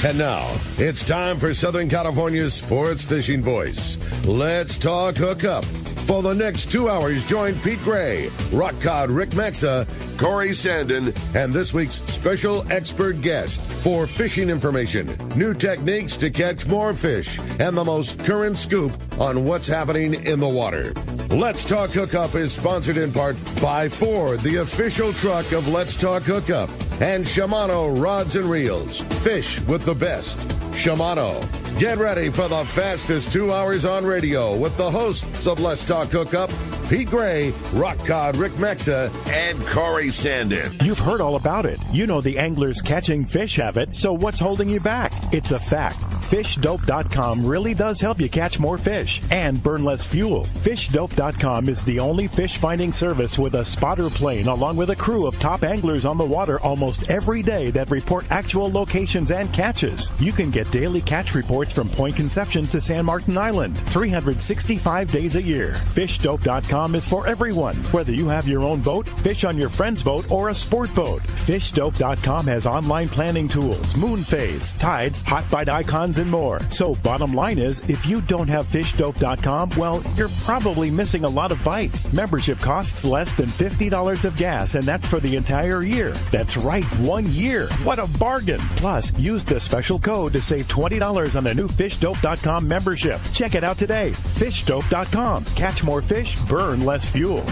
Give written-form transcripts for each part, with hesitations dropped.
And now, it's time for Southern California's sports fishing voice. Let's talk hookup. For the next 2 hours, join Pete Gray, Rock Cod Rick Maxa, Corey Sandin, and this week's special expert guest for fishing information, new techniques to catch more fish, and the most current scoop on what's happening in the water. Let's Talk Hookup is sponsored in part by Ford, the official truck of Let's Talk Hookup, and Shimano Rods and Reels. Fish with the best. Shimano. Get ready for the fastest 2 hours on radio with the hosts of Let's Talk Hookup, Pete Gray, Rock Cod Rick Maxa, and Corey Sandin. You've heard all about it. You know the anglers catching fish have it, so what's holding you back? It's a fact. FishDope.com really does help you catch more fish and burn less fuel. FishDope.com is the only fish finding service with a spotter plane along with a crew of top anglers on the water almost every day that report actual locations and catches. You can get daily catch reports from Point Conception to San Martin Island, 365 days a year. FishDope.com is for everyone, whether you have your own boat, fish on your friend's boat, or a sport boat. FishDope.com has online planning tools, moon phase, tides, hot bite icons, and more. So bottom line is, if you don't have FishDope.com, well, you're probably missing a lot of bites. Membership costs less than $50 of gas, and that's for the entire year. That's right, 1 year. What a bargain. Plus, use the special code to save $20 on a new FishDope.com membership. Check it out today. FishDope.com. Catch more fish, burn less fuel.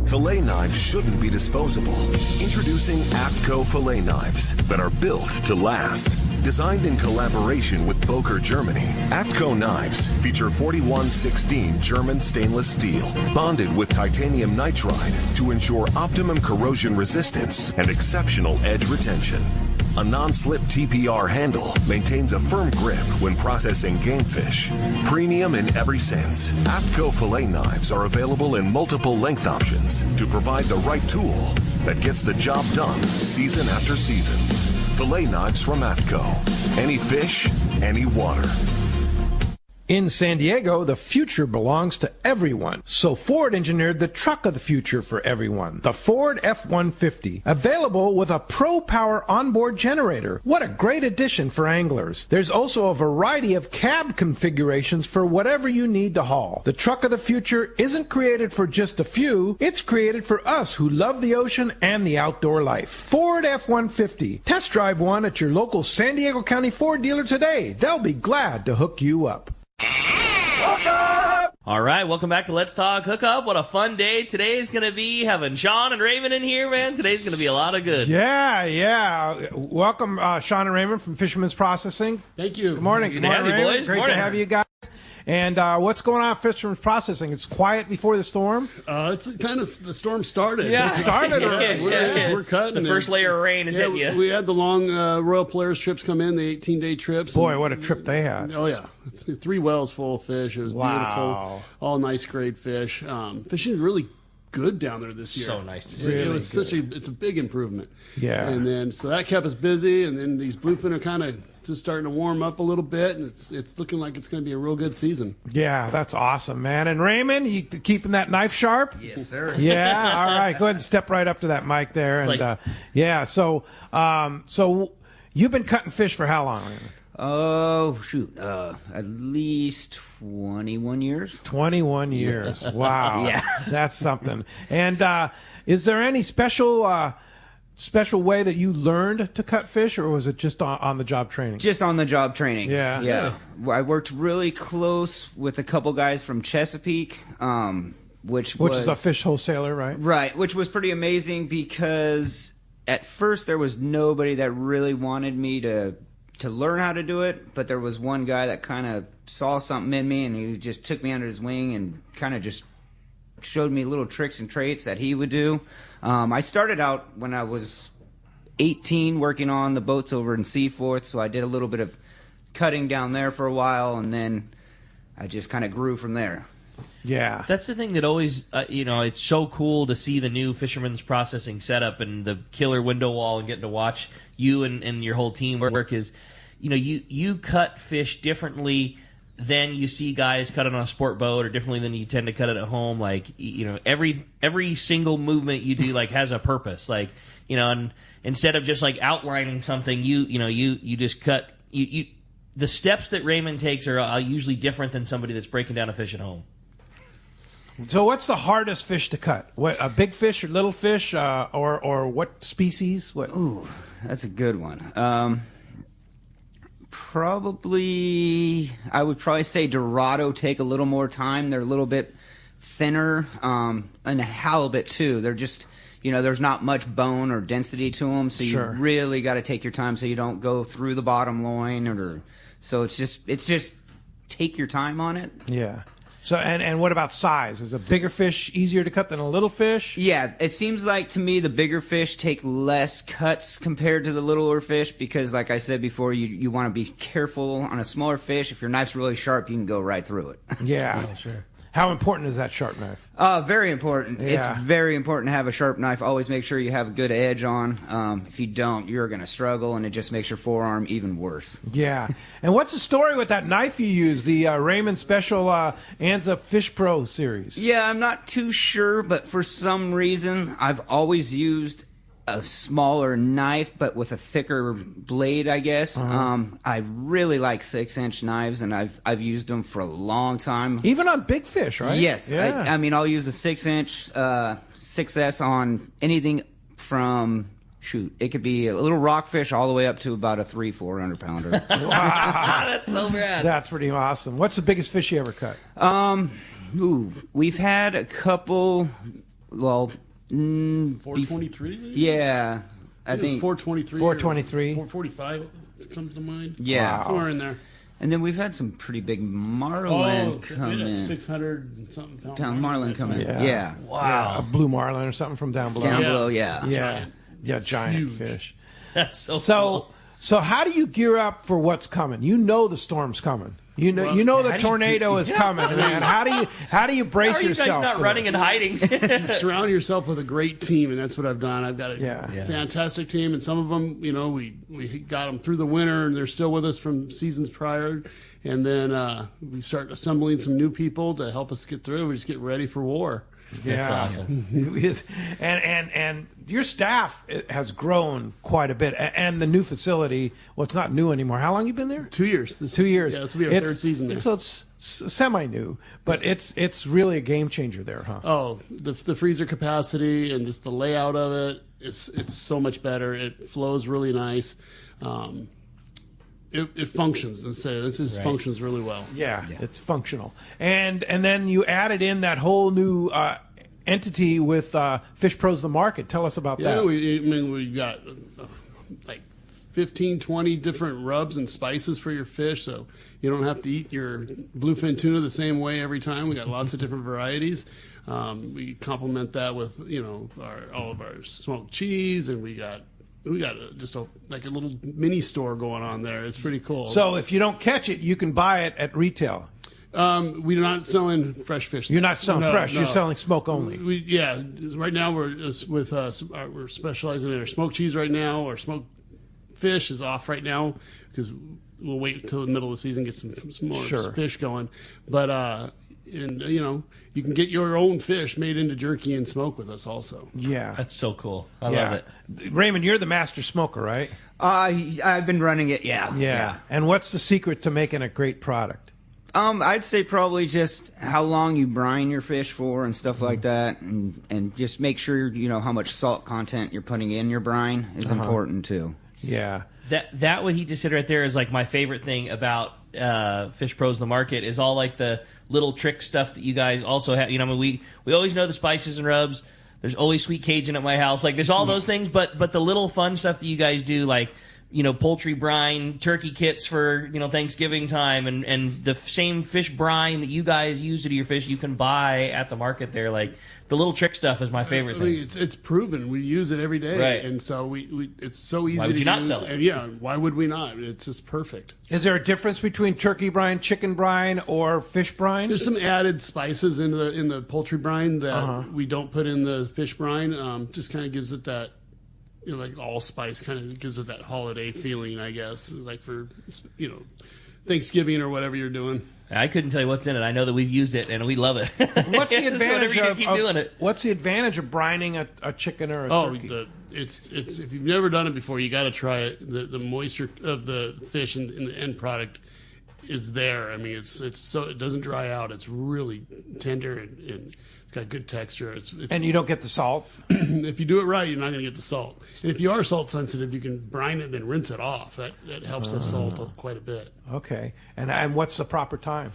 Fillet knives shouldn't be disposable. Introducing AFTCO fillet knives that are built to last. Designed in collaboration with Boker, Germany, AFTCO knives feature 4116 German stainless steel, bonded with titanium nitride to ensure optimum corrosion resistance and exceptional edge retention. A non-slip TPR handle maintains a firm grip when processing game fish. Premium in every sense, AFTCO fillet knives are available in multiple length options to provide the right tool that gets the job done season after season. Fillet knives from AFTCO. Any fish, any water. In San Diego, the future belongs to everyone. So Ford engineered the truck of the future for everyone, the Ford F-150, available with a Pro Power onboard generator. What a great addition for anglers. There's also a variety of cab configurations for whatever you need to haul. The truck of the future isn't created for just a few. It's created for us who love the ocean and the outdoor life. Ford F-150. Test drive one at your local San Diego County Ford dealer today. They'll be glad to hook you up. All right, welcome back to Let's Talk Hookup. What a fun day today's going to be, having Sean and Raymond in here, man. Today's going to be a lot of good. Yeah. Welcome, Sean and Raymond from Fisherman's Processing. Thank you. Good morning. Good to have you, boys. Great to have you guys. And what's going on at Fisherman's Processing? It's quiet before the storm? It's kind of, the storm started. Yeah, it started already. We're cutting. The first layer of rain is hitting you. We had the long Royal Polaris trips come in, the 18-day trips. Boy, what a trip they had. Oh, yeah. 3 wells full of fish. It was beautiful. All nice grade fish. Fishing really good down there this year. So nice to see. It was it's a big improvement. Yeah. And then, so that kept us busy, and then these bluefin are kind of just starting to warm up a little bit, and it's looking like it's going to be a real good season. Yeah, that's awesome, man. And Raymond, you keeping that knife sharp? Yes, sir. Yeah, all right. Go ahead and step right up to that mic there. So you've been cutting fish for how long, Raymond? Oh, shoot. At least 21 years. 21 years. Wow. Yeah. That's something. And is there any special way that you learned to cut fish, or was it just on-the-job training? Just on-the-job training. Yeah. I worked really close with a couple guys from Chesapeake, which is a fish wholesaler, right? Right, which was pretty amazing because at first there was nobody that really wanted me to learn how to do it, but there was one guy that kind of saw something in me, and he just took me under his wing and kind of just showed me little tricks and traits that he would do. I started out when I was 18 working on the boats over in Seaforth, so I did a little bit of cutting down there for a while, and then I just kind of grew from there. Yeah. That's the thing that always, it's so cool to see the new Fisherman's Processing setup and the killer window wall and getting to watch you and your whole team work is, you cut fish differently than you see guys cut it on a sport boat, or differently than you tend to cut it at home. Like, you know, every single movement you do like has a purpose. Like, you know, and instead of just like outlining something, you just cut. The steps that Raymond takes are usually different than somebody that's breaking down a fish at home. So what's the hardest fish to cut? What, a big fish or little fish, or what species? What? Ooh, that's a good one. Probably, I would probably say Dorado take a little more time. They're a little bit thinner, and halibut too. They're just, you know, there's not much bone or density to them, so you really got to take your time so you don't go through the bottom loin, or so it's just take your time on it. Yeah. So and what about size? Is a bigger fish easier to cut than a little fish? Yeah, it seems like to me the bigger fish take less cuts compared to the littler fish because, like I said before, you want to be careful on a smaller fish. If your knife's really sharp, you can go right through it. Yeah, sure. How important is that sharp knife? Very important. Yeah. It's very important to have a sharp knife. Always make sure you have a good edge on. If you don't, you're going to struggle, and it just makes your forearm even worse. Yeah. And what's the story with that knife you use, the Raymond Special Anza Fish Pro series? Yeah, I'm not too sure, but for some reason, I've always used a smaller knife, but with a thicker blade, I guess. I really like 6-inch knives, and I've used them for a long time. Even on big fish, right? Yes. Yeah. I mean, I'll use a 6-inch 6S on anything from, it could be a little rockfish all the way up to about a 300-400 pounder. Wow. That's so rad. That's pretty awesome. What's the biggest fish you ever cut? We've had a couple, 423? Yeah. I think 423. 423. 445 comes to mind. Yeah. Somewhere in there. And then we've had some pretty big marlin come in. 600 and something pound marlin come in. Yeah. Wow. Yeah, a blue marlin or something from down below. Down below, yeah. Yeah. Yeah, giant Huge. fish. That's so cool. So how do you gear up for what's coming? You know the storm's coming. You know the tornado is coming, man. How do you brace How are you yourself? guys not for running this? and hiding? You surround yourself with a great team, and that's what I've done. I've got a fantastic team, and some of them, you know, we got them through the winter, and they're still with us from seasons prior. And then we start assembling some new people to help us get through. We just get ready for war. That's awesome. And your staff has grown quite a bit, and the new facility. Well, it's not new anymore. How long you been there? 2 years. 2 years. Yeah, this will be our third season there. So it's semi-new, but it's really a game changer there, huh? Oh, the freezer capacity and just the layout of it. It's so much better. It flows really nice. It functions, and say this functions really well. Yeah, it's functional. And then you added in that whole new entity with Fish Pros the Market. Tell us about that. Yeah, we've got like 15, 20 different rubs and spices for your fish, so you don't have to eat your bluefin tuna the same way every time. We got lots of different varieties. We complement that with all of our smoked cheese, and we got just a little mini store going on there. It's pretty cool. So if you don't catch it, you can buy it at retail. We're not selling fresh fish. You're not selling fresh. No. You're selling smoke only. Right now we're specializing in our smoked cheese right now. Our smoked fish is off right now because we'll wait until the middle of the season, get some more fish going. But you can get your own fish made into jerky and smoke with us also. Yeah, that's so cool. I love it. Raymond, you're the master smoker, right? I've been running it. Yeah. And what's the secret to making a great product? I'd say probably just how long you brine your fish for and stuff like that, and just make sure you know how much salt content you're putting in your brine is important too. Yeah. That what he just said right there is like my favorite thing about Fish Pros the Market is all like the little trick stuff that you guys also have. We always know the spices and rubs. There's always sweet Cajun at my house. Like there's all those things, but the little fun stuff that you guys do, like poultry brine, turkey kits for Thanksgiving time, and the same fish brine that you guys use to do your fish, you can buy at the market there. Like the little trick stuff is my favorite thing. It's proven. We use it every day, right? And so it's so easy. Why would you not sell it? And why would we not? It's just perfect. Is there a difference between turkey brine, chicken brine, or fish brine? There's some added spices in the poultry brine that we don't put in the fish brine. Just kind of gives it that. Like allspice kind of gives it that holiday feeling, I guess. Like for, Thanksgiving or whatever you're doing. I couldn't tell you what's in it. I know that we've used it and we love it. What's the advantage keep doing it. What's the advantage of brining a chicken or a turkey? It's if you've never done it before, you got to try it. The moisture of the fish in the end product is there. I mean, it's so it doesn't dry out. It's really tender and it's got good texture. And you don't get the salt. If you do it right, you're not going to get the salt. And if you are salt sensitive, you can brine it, then rinse it off. That helps the salt quite a bit. Okay. And what's the proper time?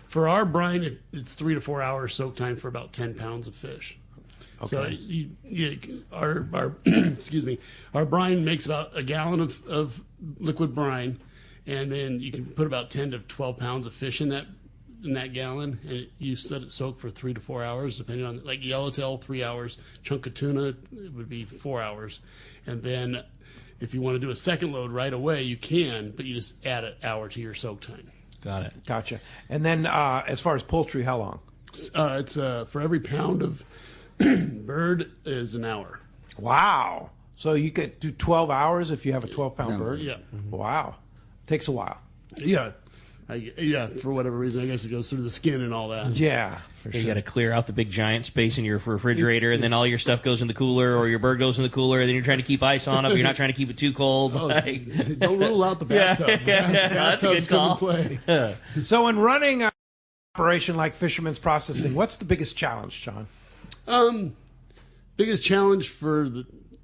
For our brine, it's 3 to 4 hours soak time for about 10 pounds of fish. Okay. So our excuse me, our brine makes about a gallon of liquid brine, and then you can put about 10 to 12 pounds of fish in that gallon, and you let it soak for 3 to 4 hours, depending on, like yellowtail, 3 hours, chunk of tuna, it would be 4 hours, and then if you want to do a second load right away, you can, but you just add an hour to your soak time. Got it. Gotcha. And then as far as poultry, how long? It's for every pound of bird is an hour. Wow. So you could do 12 hours if you have a 12-pound bird? Yeah. Wow. Takes a while. Yeah. For whatever reason, I guess it goes through the skin and all that. Yeah, for sure. You got to clear out the big giant space in your refrigerator, and then all your stuff goes in the cooler, or your bird goes in the cooler, and then you're trying to keep ice on it, but you're not trying to keep it too cold. Don't rule out the bathtub. That's a good call. Play. So in running an operation like Fisherman's Processing, what's the biggest challenge, John? Biggest challenge for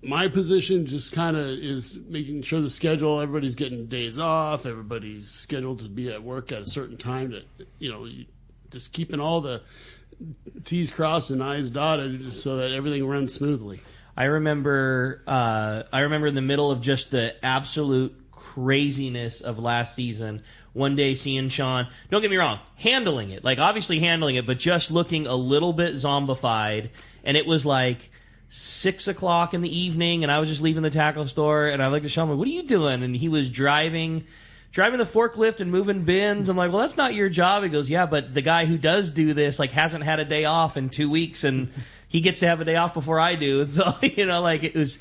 my position just kind of is making sure the schedule, everybody's getting days off, everybody's scheduled to be at work at a certain time, to just keeping all the T's crossed and I's dotted so that everything runs smoothly. I remember in the middle of just the absolute craziness of last season, one day seeing Sean, don't get me wrong, handling it, like obviously handling it, but just looking a little bit zombified, and it was like 6 o'clock in the evening, and I was just leaving the tackle store, and I looked at Sean, I'm like, what are you doing? And he was driving the forklift and moving bins. I'm like, well, that's not your job. He goes, yeah, but the guy who does do this, like, hasn't had a day off in 2 weeks, and he gets to have a day off before I do. And so, like, it was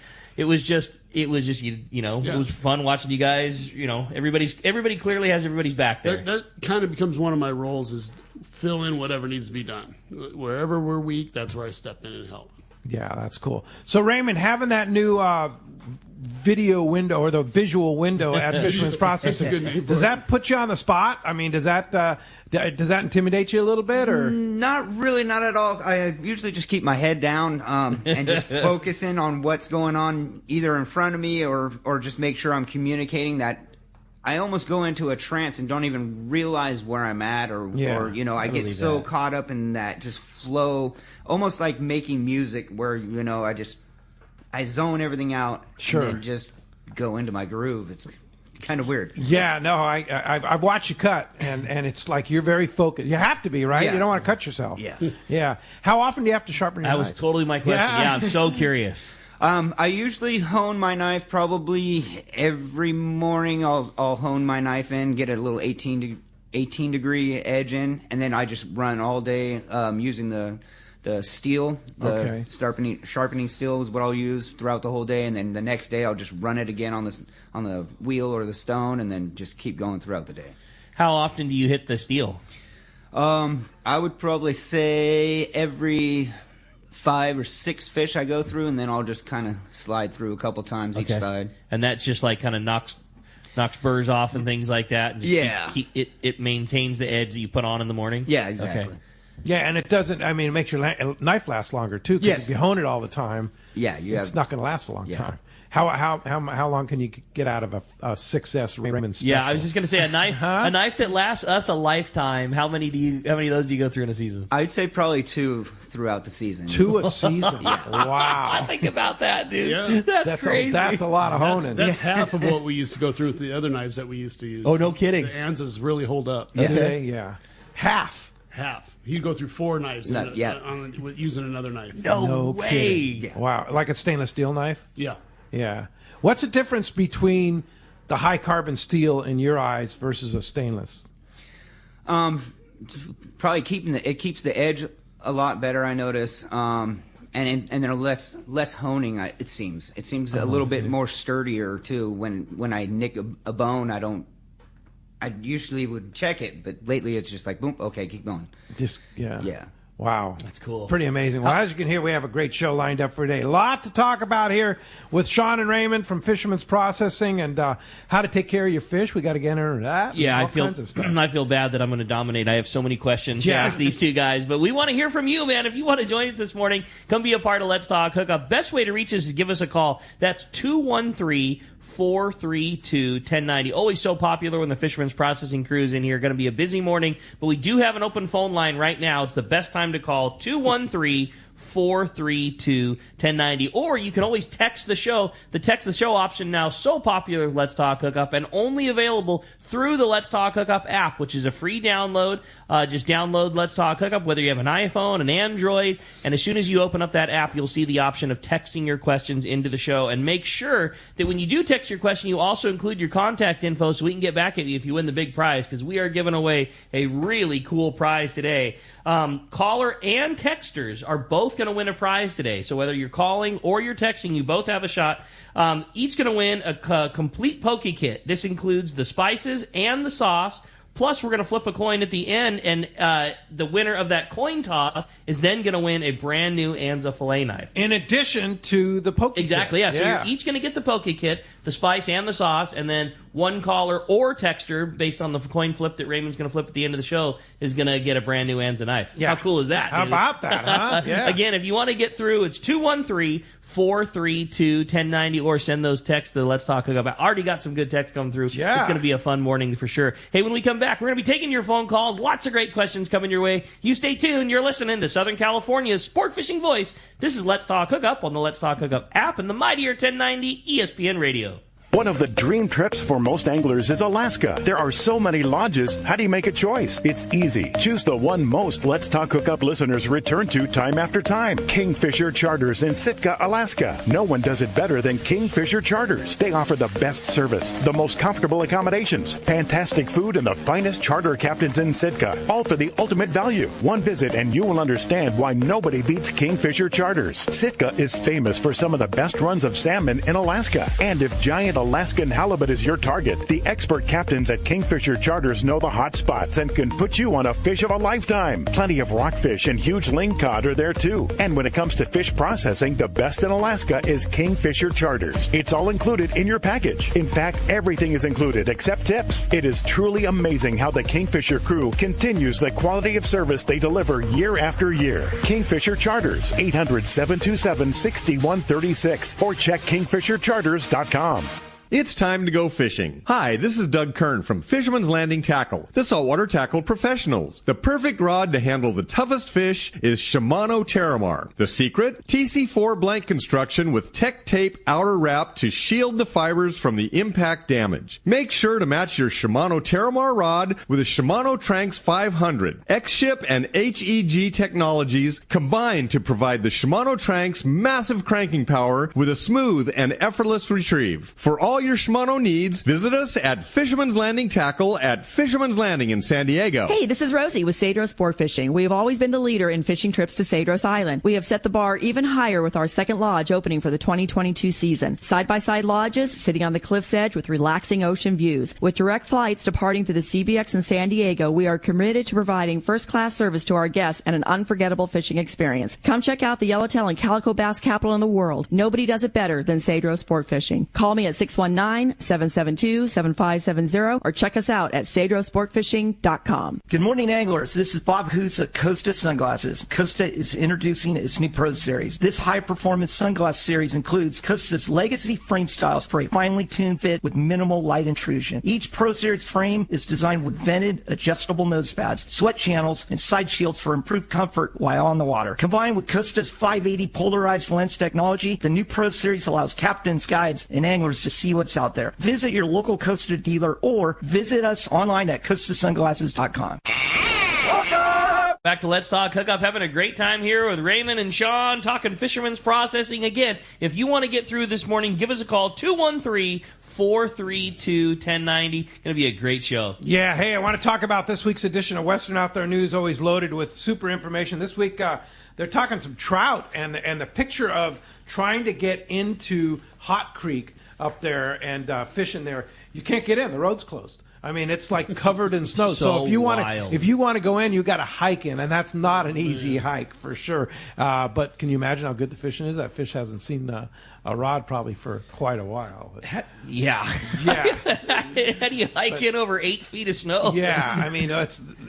just it was fun watching you guys. Everybody clearly has everybody's back there. That kind of becomes one of my roles, is fill in whatever needs to be done. Wherever we're weak, that's where I step in and help. Yeah, that's cool. So Raymond, having that new video window or the visual window at Fisherman's Processing, does that put you on the spot? I mean, does that intimidate you a little bit, or not really? Not at all. I usually just keep my head down and just focus in on what's going on either in front of me or just make sure I'm communicating. That I almost go into a trance and don't even realize where I'm at, or I get so caught up in that just flow, almost like making music, where I zone everything out, sure, and then just go into my groove. It's kind of weird. Yeah, no, I've watched you cut, and it's like you're very focused. You have to be, right? Yeah. You don't want to cut yourself. Yeah. Yeah. How often do you have to sharpen your knife? That was totally my question. Yeah, I'm so curious. I usually hone my knife probably every morning. I'll hone my knife in, get a little 18 degree edge in, and then I just run all day using the steel. The sharpening steel is what I'll use throughout the whole day, and then the next day I'll just run it again on the wheel or the stone, and then just keep going throughout the day. How often do you hit the steel? I would probably say every 5 or 6 fish I go through, and then I'll just kind of slide through a couple times each side. And that's just like kind of knocks burrs off and things like that. And just it maintains the edge that you put on in the morning. Yeah, exactly. Okay. Yeah, and it doesn't. I mean, it makes your knife last longer too. Because if you hone it all the time, it's not going to last a long time. How long can you get out of a 6S Raymond Special? Yeah, I was just going to say a knife that lasts us a lifetime. How many of those do you go through in a season? I'd say probably 2 throughout the season. 2 a season? Wow! Think about that, dude. Yeah. That's crazy. That's a lot of honing. That's half of what we used to go through with the other knives that we used to use. Oh, no kidding. The Anzas really hold up. Yeah. Half. He'd go through 4 knives using another knife. No way. Kidding. Wow, like a stainless steel knife? Yeah. Yeah. What's the difference between the high carbon steel in your eyes versus a stainless? Probably it keeps the edge a lot better, I notice. And they're less honing. It seems a little bit more sturdier too. When I nick a bone, I don't I usually would check it, but lately it's just like, boom, okay, keep going. Yeah. Wow. That's cool. Pretty amazing. Well, as you can hear, we have a great show lined up for today. A lot to talk about here with Sean and Raymond from Fisherman's Processing and how to take care of your fish. We got to get into that. Yeah, all kinds of stuff. I feel bad that I'm going to dominate. I have so many questions to ask these two guys, but we want to hear from you, man. If you want to join us this morning, come be a part of Let's Talk Hookup. Best way to reach us is give us a call. That's 213-432-1090. Always so popular when the Fisherman's Processing crew is in here. Going to be a busy morning, but we do have an open phone line right now. It's the best time to call, 213-432-1090. Or you can always text the show. The text the show option now so popular, Let's Talk Hookup, and only available through the Let's Talk Hookup app, which is a free download. Just download Let's Talk Hookup, whether you have an iPhone, an Android, and as soon as you open up that app, you'll see the option of texting your questions into the show. And make sure that when you do text your question, you also include your contact info so we can get back at you if you win the big prize, because we are giving away a really cool prize today. Caller and texters are both going to win a prize today. So whether you're calling or you're texting, you both have a shot. Each going to win a complete poke kit. This includes the spices and the sauce. Plus, we're going to flip a coin at the end, and the winner of that coin toss is then going to win a brand new Anza fillet knife. In addition to the poke Exactly, kit. yeah. So you're each going to get the poke kit, the spice, and the sauce, and then one caller or texter, based on the coin flip that Raymond's going to flip at the end of the show, is going to get a brand new Anza knife. Yeah. How cool is that? How about that, huh? Yeah. Again, if you want to get through, it's 213-432-1090, or send those texts to Let's Talk Hookup. I already got some good texts coming through. Yeah. It's going to be a fun morning for sure. Hey, when we come back, we're going to be taking your phone calls. Lots of great questions coming your way. You stay tuned. You're listening to Southern California's sport fishing voice. This is Let's Talk Hookup on the Let's Talk Hookup app and the mightier 1090 ESPN Radio. One of the dream trips for most anglers is Alaska. There are so many lodges. How do you make a choice? It's easy. Choose the one most Let's Talk Hookup listeners return to time after time. Kingfisher Charters in Sitka, Alaska. No one does it better than Kingfisher Charters. They offer the best service, the most comfortable accommodations, fantastic food, and the finest charter captains in Sitka. All for the ultimate value. One visit and you will understand why nobody beats Kingfisher Charters. Sitka is famous for some of the best runs of salmon in Alaska. And if giant Alaskan halibut is your target, the expert captains at Kingfisher Charters know the hot spots and can put you on a fish of a lifetime. Plenty of rockfish and huge lingcod are there too. And when it comes to fish processing, the best in Alaska is Kingfisher Charters. It's all included in your package. In fact, everything is included except tips. It is truly amazing how the Kingfisher crew continues the quality of service they deliver year after year. Kingfisher Charters, 800-727-6136, or check kingfishercharters.com. It's time to go fishing. Hi, this is Doug Kern from Fisherman's Landing Tackle, the saltwater tackle professionals. The perfect rod to handle the toughest fish is Shimano Terramar. The secret? TC4 blank construction with Tech Tape outer wrap to shield the fibers from the impact damage. Make sure to match your Shimano Terramar rod with a Shimano Tranx 500. X-Ship and HEG technologies combine to provide the Shimano Tranx massive cranking power with a smooth and effortless retrieve. For all your Shimano needs, visit us at Fisherman's Landing Tackle at Fisherman's Landing in San Diego. Hey, this is Rosie with Cedros Sport Fishing. We have always been the leader in fishing trips to Cedros Island. We have set the bar even higher with our second lodge opening for the 2022 season. Side-by-side lodges sitting on the cliff's edge with relaxing ocean views. With direct flights departing to the CBX in San Diego, we are committed to providing first-class service to our guests and an unforgettable fishing experience. Come check out the yellowtail and calico bass capital in the world. Nobody does it better than Cedros Sport Fishing. Call me at 619-772-7570 or check us out at cedrosportfishing.com. Good morning, anglers. This is Bob Hoots at Costa Sunglasses. Costa is introducing its new Pro Series. This high-performance sunglass series includes Costa's legacy frame styles for a finely tuned fit with minimal light intrusion. Each Pro Series frame is designed with vented, adjustable nose pads, sweat channels, and side shields for improved comfort while on the water. Combined with Costa's 580 polarized lens technology, the new Pro Series allows captains, guides, and anglers to see what's out there. Visit your local Costa dealer or visit us online at costasunglasses.com. Back to Let's Talk Hookup, having a great time here with Raymond and Sean, talking Fisherman's Processing. Again, if you want to get through this morning, give us a call, 213-432-1090. Going to be a great show. Yeah, hey, I want to talk about this week's edition of Western Outdoor News, always loaded with super information. This week, they're talking some trout and the picture of trying to get into Hot Creek up there and fishing there. You can't get in. The road's closed. I mean, it's like covered in snow. So if you want to go in, you got to hike in, and that's not an easy hike for sure. But can you imagine how good the fishing is? That fish hasn't seen a rod probably for quite a while. Yeah. How do you hike in over 8 feet of snow? Yeah, I mean,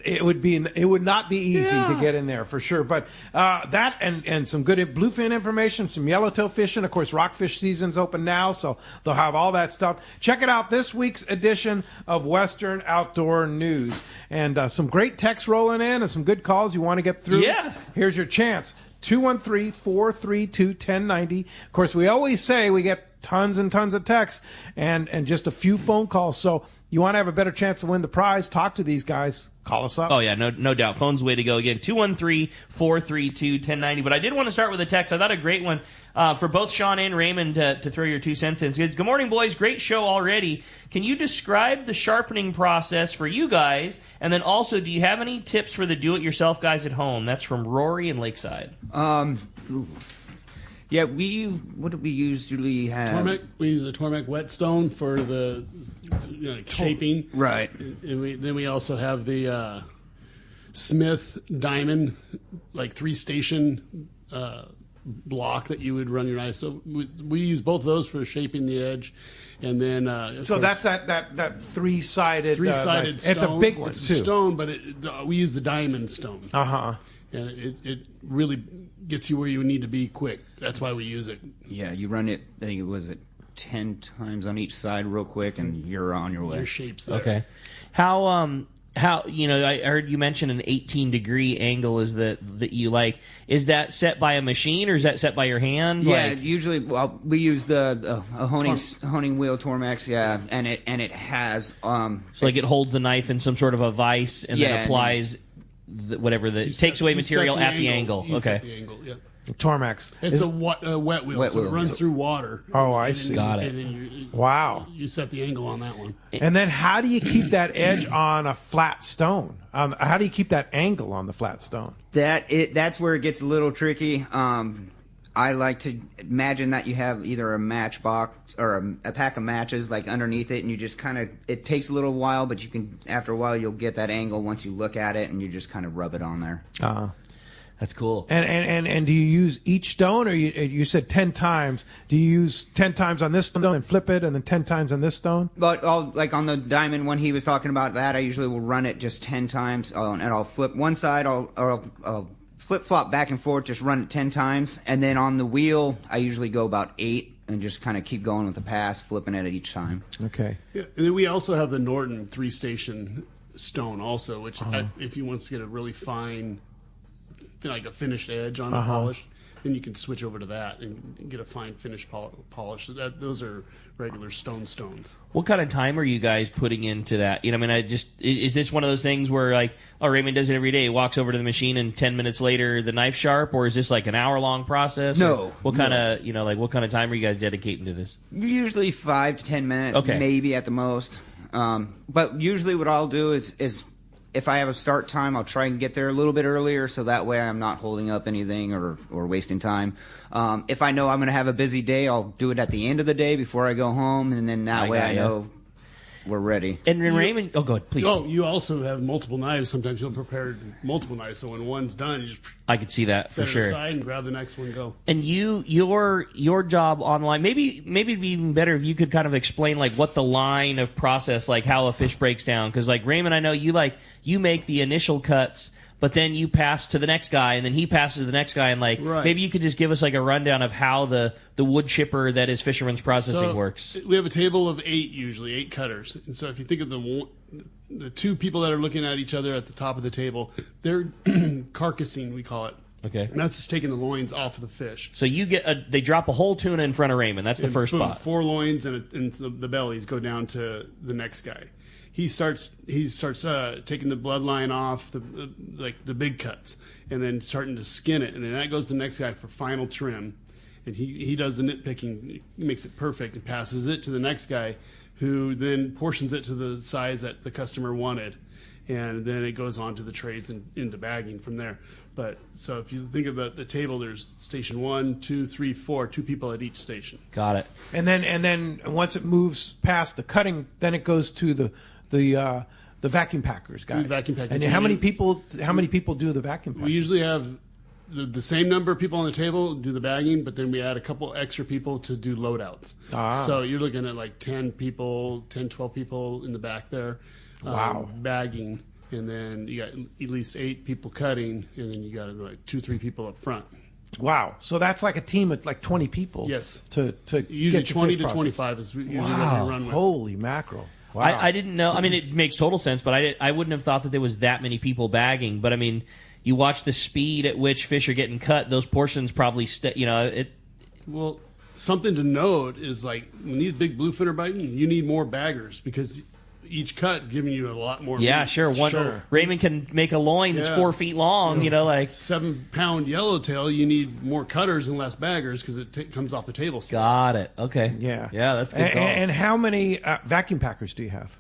it would not be easy to get in there for sure. But that and some good bluefin information, some yellowtail fishing. Of course, rockfish season's open now, so they'll have all that stuff. Check it out, this week's edition of Western Outdoor News. And some great texts rolling in and some good calls you want to get through. Yeah. Here's your chance. 213-432-1090. Of course, we always say we get tons and tons of texts and just a few phone calls. So you want to have a better chance to win the prize, talk to these guys, call us up. Oh, yeah, no doubt. Phone's the way to go. Again, 213-432-1090. But I did want to start with a text. I thought a great one for both Sean and Raymond to throw your 2 cents in. Good morning, boys. Great show already. Can you describe the sharpening process for you guys? And then also, do you have any tips for the do-it-yourself guys at home? That's from Rory in Lakeside. Yeah, what do we usually have? We use a Tormek whetstone for the shaping. Right. And then we also have the Smith Diamond, like 3-station block that you would run your knife. So we use both of those for shaping the edge. And then so that's that three-sided stone. It's a big one, it's too. A stone, but we use the diamond stone. Uh-huh. And it really gets you where you need to be quick. That's why we use it. Yeah, you run it, I think it was 10 times on each side real quick, and you're on your way. There's shapes there. Okay. How I heard you mention an 18-degree angle is that you like. Is that set by a machine or is that set by your hand? Yeah, usually we use the honing wheel Tormex, yeah, and it has so like it holds the knife in some sort of a vise and then applies takes away material at the angle. Okay. The angle, yeah. Tormex. It's a wet wheel, so it runs through water. Oh, I see. Got it. Wow. You set the angle on that one. And then how do you keep that edge on a flat stone? How do you keep that angle on the flat stone? That's where it gets a little tricky. I like to imagine that you have either a matchbox or a pack of matches like underneath it, and you just kind of, it takes a little while, but you can, after a while, you'll get that angle once you look at it, and you just kind of rub it on there. That's cool. And do you use each stone, or you said 10 times? Do you use 10 times on this stone and flip it, and then 10 times on this stone? But like on the diamond one he was talking about, that I usually will run it just 10 times, and I'll flip one side, I'll flip-flop back and forth, just run it 10 times. And then on the wheel, I usually go about 8 and just kind of keep going with the pass, flipping it each time. Okay. Yeah, and then we also have the Norton 3-station stone also, which if you want to get a really fine, like a finished edge on the polish, then you can switch over to that and get a fine finished polish. Those are regular stones. What kind of time are you guys putting into that? I mean, is this one of those things where like, Raymond does it every day, walks over to the machine and 10 minutes later the knife's sharp, or is this like an hour-long process? No. What kind of, what kind of time are you guys dedicating to this? Usually 5 to 10 minutes, maybe at the most. But usually what I'll do is if I have a start time, I'll try and get there a little bit earlier, so that way I'm not holding up anything or wasting time. If I know I'm going to have a busy day, I'll do it at the end of the day before I go home, and then that way I know we're ready. And Raymond, go ahead, please. Oh, you also have multiple knives. Sometimes you'll prepare multiple knives, so when one's done, you just I could see that for sure. Set it aside and grab the next one and go. And your job online, maybe it'd be even better if you could kind of explain like what the line of process, like how a fish breaks down. Because like Raymond, I know you make the initial cuts, but then you pass to the next guy, and then he passes to the next guy, and maybe you could just give us like a rundown of how the wood chipper that is Fisherman's processing works. We have a table of 8 usually, 8 cutters, and so if you think of the 2 people that are looking at each other at the top of the table, they're carcassing, we call it. Okay. And that's just taking the loins off of the fish. So they drop a whole tuna in front of Raymond. That's the first spot. 4 loins and the bellies go down to the next guy. He starts taking the bloodline off the big cuts, and then starting to skin it, and then that goes to the next guy for final trim, and he does the nitpicking, he makes it perfect, and passes it to the next guy, who then portions it to the size that the customer wanted, and then it goes on to the trays and into bagging from there. But so if you think about the table, there's station 1, 2, 3, 4, 2 people at each station. Got it. And then once it moves past the cutting, then it goes to the the vacuum packers guys. Vacuum packers. And how many people do the vacuum packers? We usually have the same number of people on the table do the bagging, but then we add a couple extra people to do loadouts. So you're looking at like 10, 12 people in the back there. Wow. Bagging. And then you got at least 8 people cutting, and then you got like 2-3 people up front. Wow. So that's like a team of like 20 people. Yes. To usually get your 20 fish to processed. 25 is usually what we run with. Holy mackerel. Wow. I didn't know. I mean, it makes total sense, but I wouldn't have thought that there was that many people bagging. But I mean, you watch the speed at which fish are getting cut; those portions probably, Well, something to note is like when these big bluefin are biting, you need more baggers because each cut giving you a lot more. Yeah, meat. sure. Raymond can make a loin that's 4 feet long. 7-pound yellowtail. You need more cutters and less baggers because it comes off the table. Got it. Okay. Yeah. That's a good call. And how many vacuum packers do you have?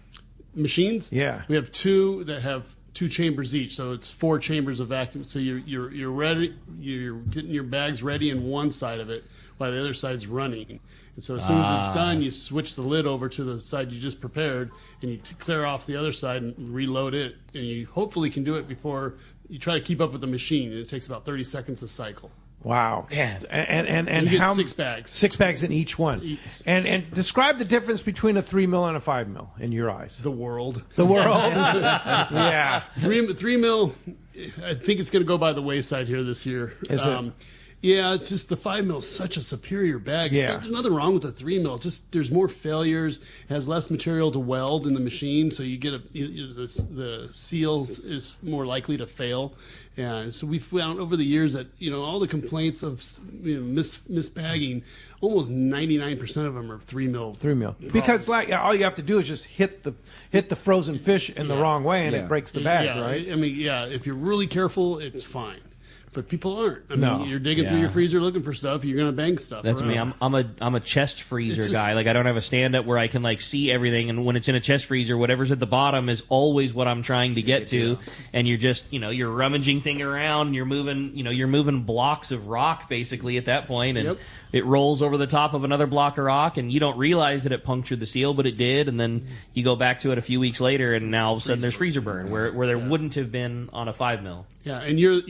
Machines? Yeah. We have 2 that have 2 chambers each, so it's 4 chambers of vacuum. So you're ready. You're getting your bags ready in one side of it, while the other side's running. And so as soon as it's done, you switch the lid over to the side you just prepared, and you clear off the other side and reload it. And you hopefully can do it before you try to keep up with the machine. And it takes about 30 seconds to cycle. Wow. Man. And you get 6 bags. 6 bags in each one. And describe the difference between a 3 mil and a 5 mil in your eyes. The world. Yeah. 3 mil, I think it's going to go by the wayside here this year. Is it? Yeah, it's just the 5 mil is such a superior bag. Yeah. There's nothing wrong with the 3 mil. Just there's more failures. It has less material to weld in the machine, so you get the seals is more likely to fail. And so we found over the years that all the complaints of misbagging, almost 99% of them are 3 mil. 3 mil. Because all you have to do is just hit the frozen fish in the wrong way, and it breaks the bag, right? I mean, if you're really careful, it's fine. But people aren't. I mean, you're digging through Yeah. your freezer looking for stuff. You're going to bang stuff. That's me. around. I'm a chest freezer guy. Like I don't have a stand up where I can like see everything. And when it's in a chest freezer, whatever's at the bottom is always what I'm trying to get to. And you're just you're rummaging thing around. And you're moving blocks of rock basically at that point, and it rolls over the top of another block of rock, and you don't realize that it punctured the seal, but it did. And then you go back to it a few weeks later, and now all of a sudden there's freezer burn where there wouldn't have been on a 5 mil. Yeah, and you're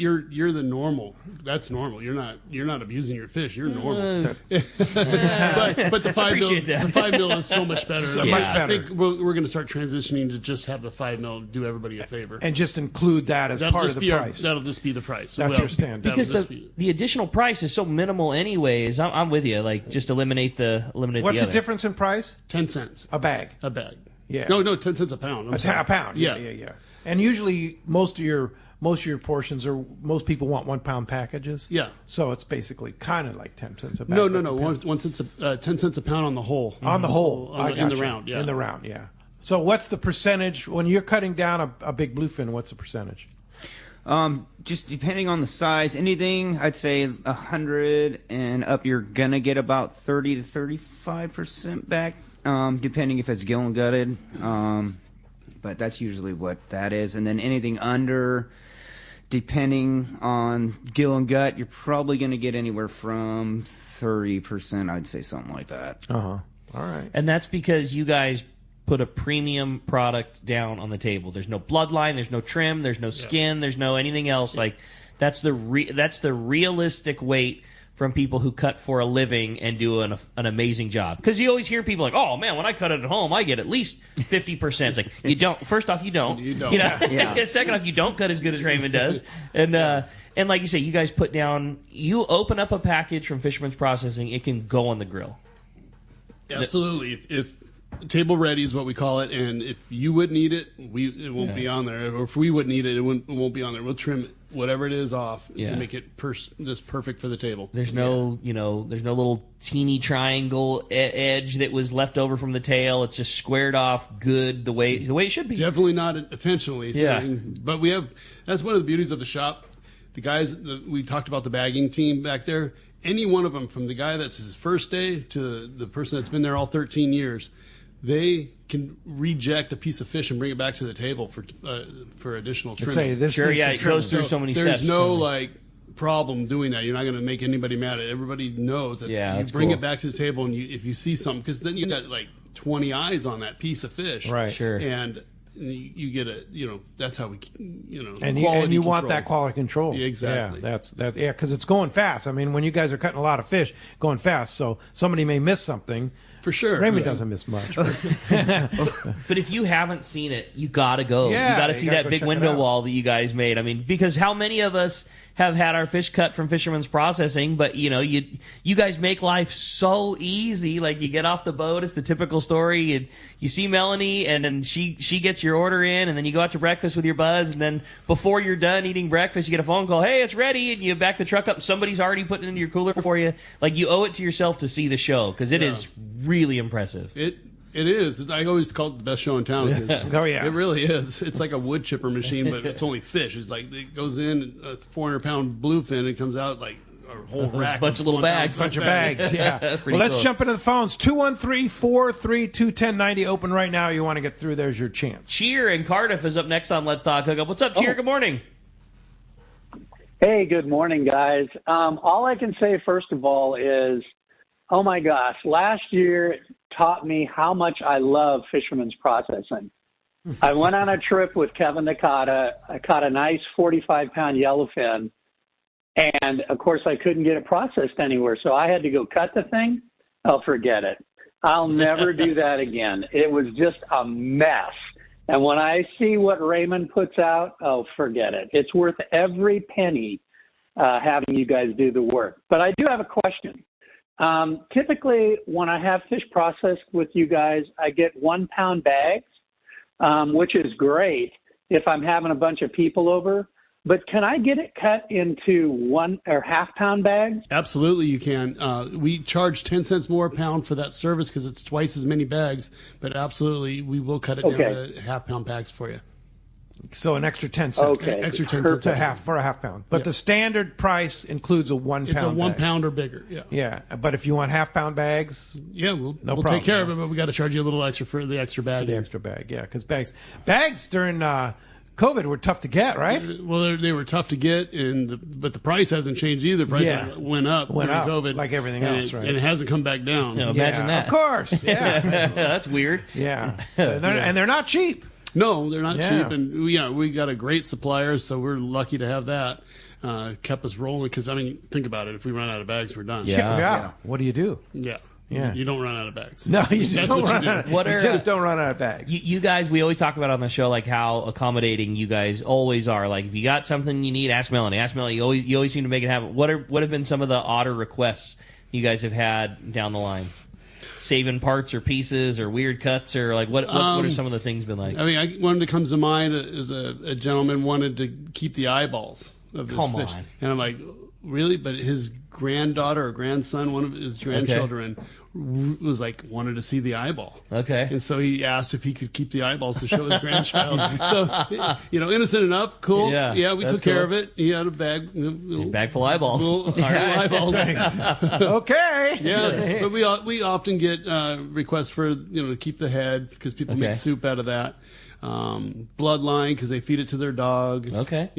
the normal. That's normal. You're not abusing your fish. You're normal. But the 5 mil, the 5 mil is so much better. I think we're going to start transitioning to just have the 5 mil do everybody a favor And just include that as part of the price. That'll just be the price. That's your standard. Because the additional price is so minimal anyways. I'm with you. Like just eliminate the What's the difference in price? 10 cents a bag. A bag. Yeah. No, 10 cents a pound. A pound. Yeah. And usually most of your portions are most people want 1 pound packages. Yeah. So it's basically kind of like 10 cents a bag. No. 10 cents a pound on the whole. On the whole. In the round. Yeah. In the round. Yeah. So what's the percentage when you're cutting down a big bluefin? What's the percentage? Just depending on the size, anything I'd say 100 and up, you're gonna get about 30 to 35% back, depending if it's gill and gutted. But that's usually what that is, and then anything under, depending on gill and gut, you're probably gonna get anywhere from 30%. I'd say something like that. All right. And that's because you guys put a premium product down on the table. There's no bloodline, there's no trim, there's no skin, there's no anything else. Like that's the realistic weight from people who cut for a living and do an amazing job. Because you always hear people like, "Oh man, when I cut it at home, I get at least 50%." It's like you don't. First off, you don't. You don't. And second off, you don't cut as good as Raymond does. And like you say, you guys put down. You open up a package from Fisherman's Processing, it can go on the grill. Absolutely. If table ready is what we call it, and if you wouldn't eat it, it won't be on there. Or if we wouldn't eat it, it won't be on there. We'll trim it, whatever it is off to make it just perfect for the table. There's no little teeny triangle edge that was left over from the tail. It's just squared off, good the way it should be. Definitely not intentionally. But that's one of the beauties of the shop. The guys we talked about, the bagging team back there. Any one of them, from the guy that's his first day to the person that's been there all 13 years. They can reject a piece of fish and bring it back to the table for additional trimming. It goes through so many steps. There's no problem doing that. You're not going to make anybody mad. Everybody knows that you bring it back to the table, and if you see something, because then you got 20 eyes on that piece of fish. Right. Sure. And you get that's how we, and quality you want control. that quality control. Yeah, exactly. Yeah, because it's going fast. I mean, when you guys are cutting a lot of fish, going fast, so somebody may miss something. For sure. Raymond doesn't miss much. But if you haven't seen it, you gotta go. Yeah, you gotta you see gotta that go big check it window out. wall that you guys made. I mean, because how many of us have had our fish cut from Fisherman's Processing, but you guys make life so easy. Like, you get off the boat, it's the typical story. You see Melanie, and then she gets your order in, and then you go out to breakfast with your buds, and then before you're done eating breakfast, you get a phone call, hey, it's ready, and you back the truck up, somebody's already putting it into your cooler for you. Like, you owe it to yourself to see the show, because it is really impressive. It is. I always call it the best show in town. 'Cause Oh, yeah. It really is. It's like a wood chipper machine, but it's only fish. It's like it goes in a 400-pound bluefin and comes out like a whole rack. Bunch of little bags. Bunch of bags, yeah. Pretty Well, let's cool. jump into the phones. 213-432-1090, open right now. You want to get through, there's your chance. Cheer in Cardiff is up next on Let's Talk Hookup. What's up, Cheer? Good morning. Hey, good morning, guys. All I can say, first of all, is, oh my gosh, last year taught me how much I love Fisherman's Processing. I went on a trip with Kevin Nakata. I caught a nice 45-pound yellowfin, and of course I couldn't get it processed anywhere, so I had to go cut the thing. Oh, forget it. I'll never do that again. It was just a mess. And when I see what Raymond puts out, oh, forget it. It's worth every penny having you guys do the work. But I do have a question. Typically, when I have fish processed with you guys, I get 1 pound bags, which is great if I'm having a bunch of people over. But can I get it cut into 1 or half pound bags? Absolutely, you can. We charge 10 cents more a pound for that service because it's twice as many bags. But absolutely, we will cut it down to half-pound bags for you. So an extra 10 cents. Okay. Extra 10 cents for a half pound. But the standard price includes a 1 pound. It's a 1 bag. pound or bigger. Yeah. Yeah. But if you want half pound bags, we'll problem. take care of it. But we got to charge you a little extra for the extra bag. For the extra bag, yeah. Because bags during COVID were tough to get, right? Well, they were tough to get, but the price hasn't changed either. The price went up during COVID, like everything else, right? And it hasn't come back down. Imagine that. Of course, yeah. That's weird. Yeah. And they're not cheap. No, they're not cheap, and we got a great supplier, so we're lucky to have that. Kept us rolling because think about it. If we run out of bags, we're done. Yeah. What do you do? Yeah. Yeah. You don't run out of bags. No, you just don't run out. What You just don't run out of bags. You guys, we always talk about on the show like how accommodating you guys always are. Like, if you got something you need, ask Melanie. You always seem to make it happen. What have been some of the odder requests you guys have had down the line? Saving parts or pieces or weird cuts or like what are some of the things been like? One that comes to mind is a gentleman wanted to keep the eyeballs of his fish. On. And I'm like, really? But his granddaughter or grandson, one of his grandchildren, was like, wanted to see the eyeball. Okay. And so he asked if he could keep the eyeballs to show his grandchild. So, innocent enough, cool. Yeah, we took care of it. He had a bag. Bag full of eyeballs. Eyeballs. Okay. Yeah, but we often get requests for, to keep the head because people make soup out of that. Bloodline because they feed it to their dog. Okay.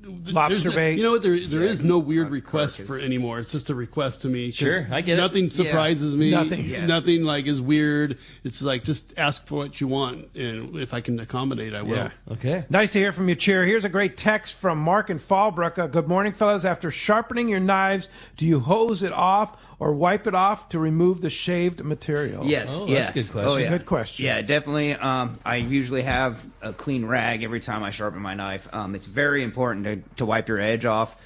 Lobster bait. You know what? There is no weird request for anymore. It's just a request to me. Sure, I get it. Nothing surprises me. Nothing. Nothing like is weird. It's like just ask for what you want, and if I can accommodate, I will. Yeah. Okay. Nice to hear from you, Cheer. Here's a great text from Mark in Fallbrook. Good morning, fellas. After sharpening your knives, do you hose it off or wipe it off to remove the shaved material? Yes. That's a good question. Oh, yeah. Good question. Yeah, definitely. I usually have a clean rag every time I sharpen my knife. It's very important to wipe your edge off,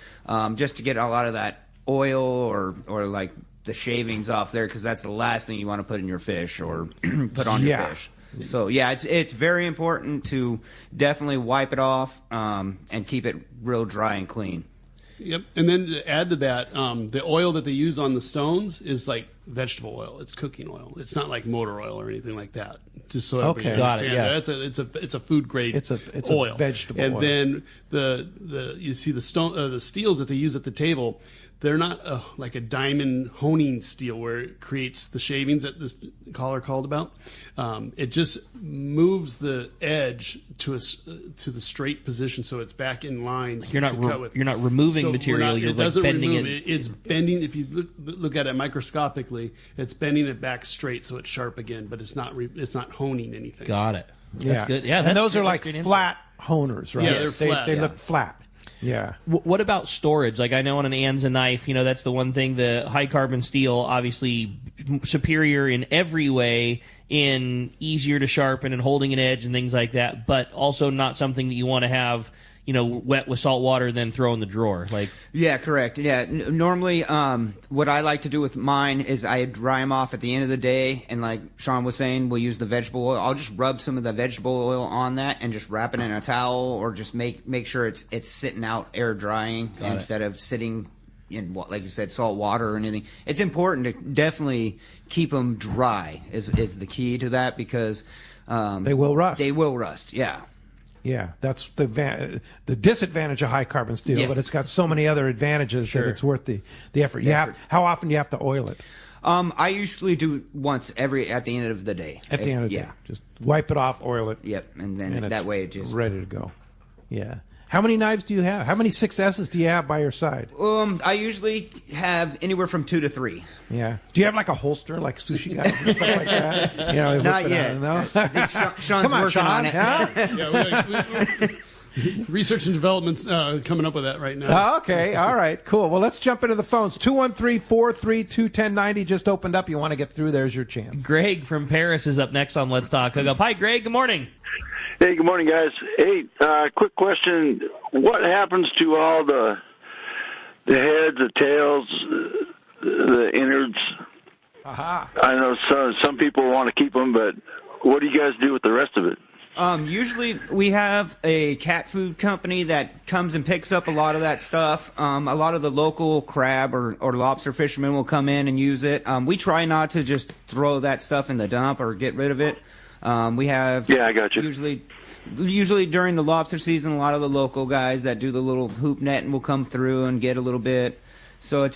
just to get a lot of that oil or like the shavings off there, because that's the last thing you want to put in your fish or put on your fish. So yeah, it's very important to definitely wipe it off and keep it real dry and clean. Yep. And then to add to that, the oil that they use on the stones is like vegetable oil. It's cooking oil. It's not like motor oil or anything like that. Just so everybody understands. Got it. Yeah. It's a food grade. It's oil. A vegetable and oil. then you see the steels that they use at the table. they're not like a diamond honing steel where it creates the shavings that this caller called about. It just moves the edge to the straight position, so it's back in line. You're not removing material. You're like bending it. It's bending. If you look at it microscopically, it's bending it back straight, so it's sharp again. But it's not honing anything. Got it. That's good. Yeah, and those are like flat honers, right? Yeah, they're flat. They look flat. Yeah. What about storage? Like I know on an Anza knife, that's the one thing. The high carbon steel, obviously superior in every way, in easier to sharpen and holding an edge and things like that, but also not something that you want to have, wet with salt water then throw in the drawer. Yeah, correct. Yeah, normally what I like to do with mine is I dry them off at the end of the day, and like Sean was saying, we'll use the vegetable oil. I'll just rub some of the vegetable oil on that and just wrap it in a towel, or just make sure it's sitting out air drying instead of sitting in, like you said, salt water or anything. It's important to definitely keep them dry is the key to that, because they will rust. They will rust. Yeah. Yeah, that's the disadvantage of high carbon steel, Yes. but it's got so many other advantages that it's worth the effort. How often do you have to oil it? I usually do once at the end of the day. At the end of the day, just wipe it off, oil it. Yep, and then that way it just ready to go. Yeah. How many knives do you have? How many 6S's do you have by your side? I usually have anywhere from 2 to 3. Yeah. Do you have like a holster, like sushi guys and stuff like that? Not yet. No? I think Sean's Come on, working Sean. on it. Huh? Research and development's coming up with that right now. Okay. All right. Cool. Well, let's jump into the phones. 213-432-1090 just opened up. You want to get through? There's your chance. Greg from Paris is up next on Let's Talk Hookup. Hi, Greg. Good morning. Hey, good morning, guys. Hey, quick question. What happens to all the heads, the tails, the innards? Aha. I know some people want to keep them, but what do you guys do with the rest of it? Usually we have a cat food company that comes and picks up a lot of that stuff. A lot of the local crab or lobster fishermen will come in and use it. We try not to just throw that stuff in the dump or get rid of it. We have I got you. Usually during the lobster season, a lot of the local guys that do the little hoop netting will come through and get a little bit. So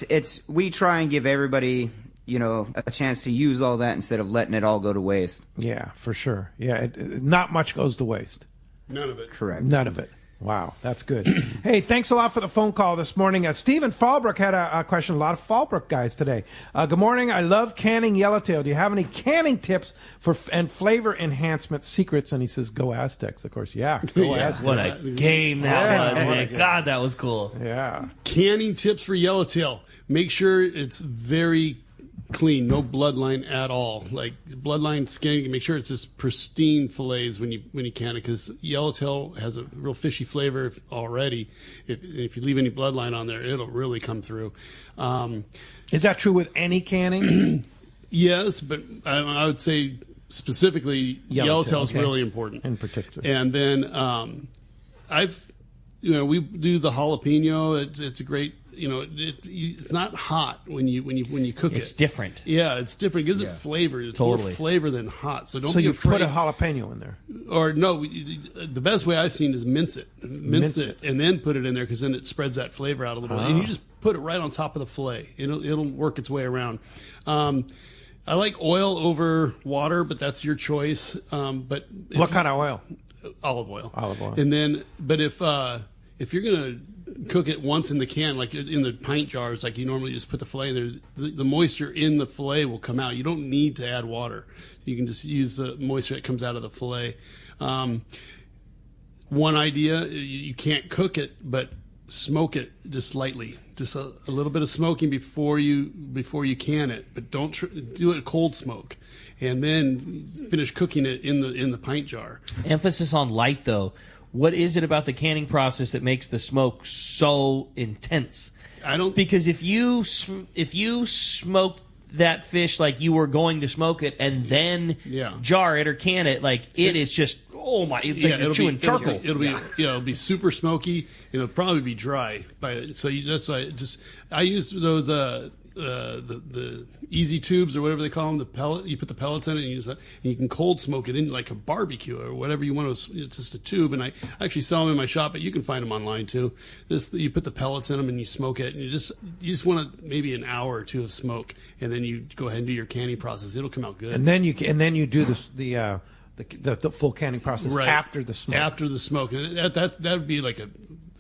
we try and give everybody a chance to use all that instead of letting it all go to waste. Yeah, for sure. Yeah, not much goes to waste. None of it. Correct. None of it. Wow, that's good. Hey, thanks a lot for the phone call this morning. Stephen Fallbrook had a question. A lot of Fallbrook guys today. Good morning. I love canning yellowtail. Do you have any canning tips and flavor enhancement secrets? And he says, go Aztecs. Of course, go Aztecs. What a game that was, man. God, that was cool. Yeah. Canning tips for yellowtail. Make sure it's very clean, no bloodline at all. Like bloodline scanning, make sure it's just pristine fillets when you can it, because yellowtail has a real fishy flavor already. If you leave any bloodline on there, it'll really come through. Is that true with any canning? Yes, but I would say specifically yellowtail is really important in particular. And then we do the jalapeno. It's a great. It's not hot when you cook it. It's different. Yeah, it's different. It gives it flavor. It's more flavor than hot. So don't be afraid. Put a jalapeno in there. Or no, the best way I've seen is mince it. Mince it and then put it in there, because then it spreads that flavor out a little bit. And you just put it right on top of the fillet. It'll work its way around. I like oil over water, but that's your choice. But what kind of oil? Olive oil. Olive oil. And then, but if you're gonna cook it once in the can, like in the pint jars, like you normally just put the fillet in there, the moisture in the fillet will come out. You don't need to add water. You can just use the moisture that comes out of the fillet. One idea, you can't cook it, but smoke it just lightly. Just a little bit of smoking before you can it, but don't do it cold smoke, and then finish cooking it in the pint jar. Emphasis on light, though. What is it about the canning process that makes the smoke so intense? Because if you smoke that fish like you were going to smoke it and then jar it or can it, like it is just it's like you're chewing charcoal. It'll be super smoky. It'll probably be dry. I use those the easy tubes or whatever they call them, the pellet. You put the pellets in it, and use that, and you can cold smoke it in like a barbecue or whatever you want to. It's just a tube, and I actually sell them in my shop, but you can find them online too. You put the pellets in them and you smoke it, and you just want maybe an hour or two of smoke, and then you go ahead and do your canning process. It'll come out good. And then you do the full canning process after the smoke. After the smoke, and that would be like a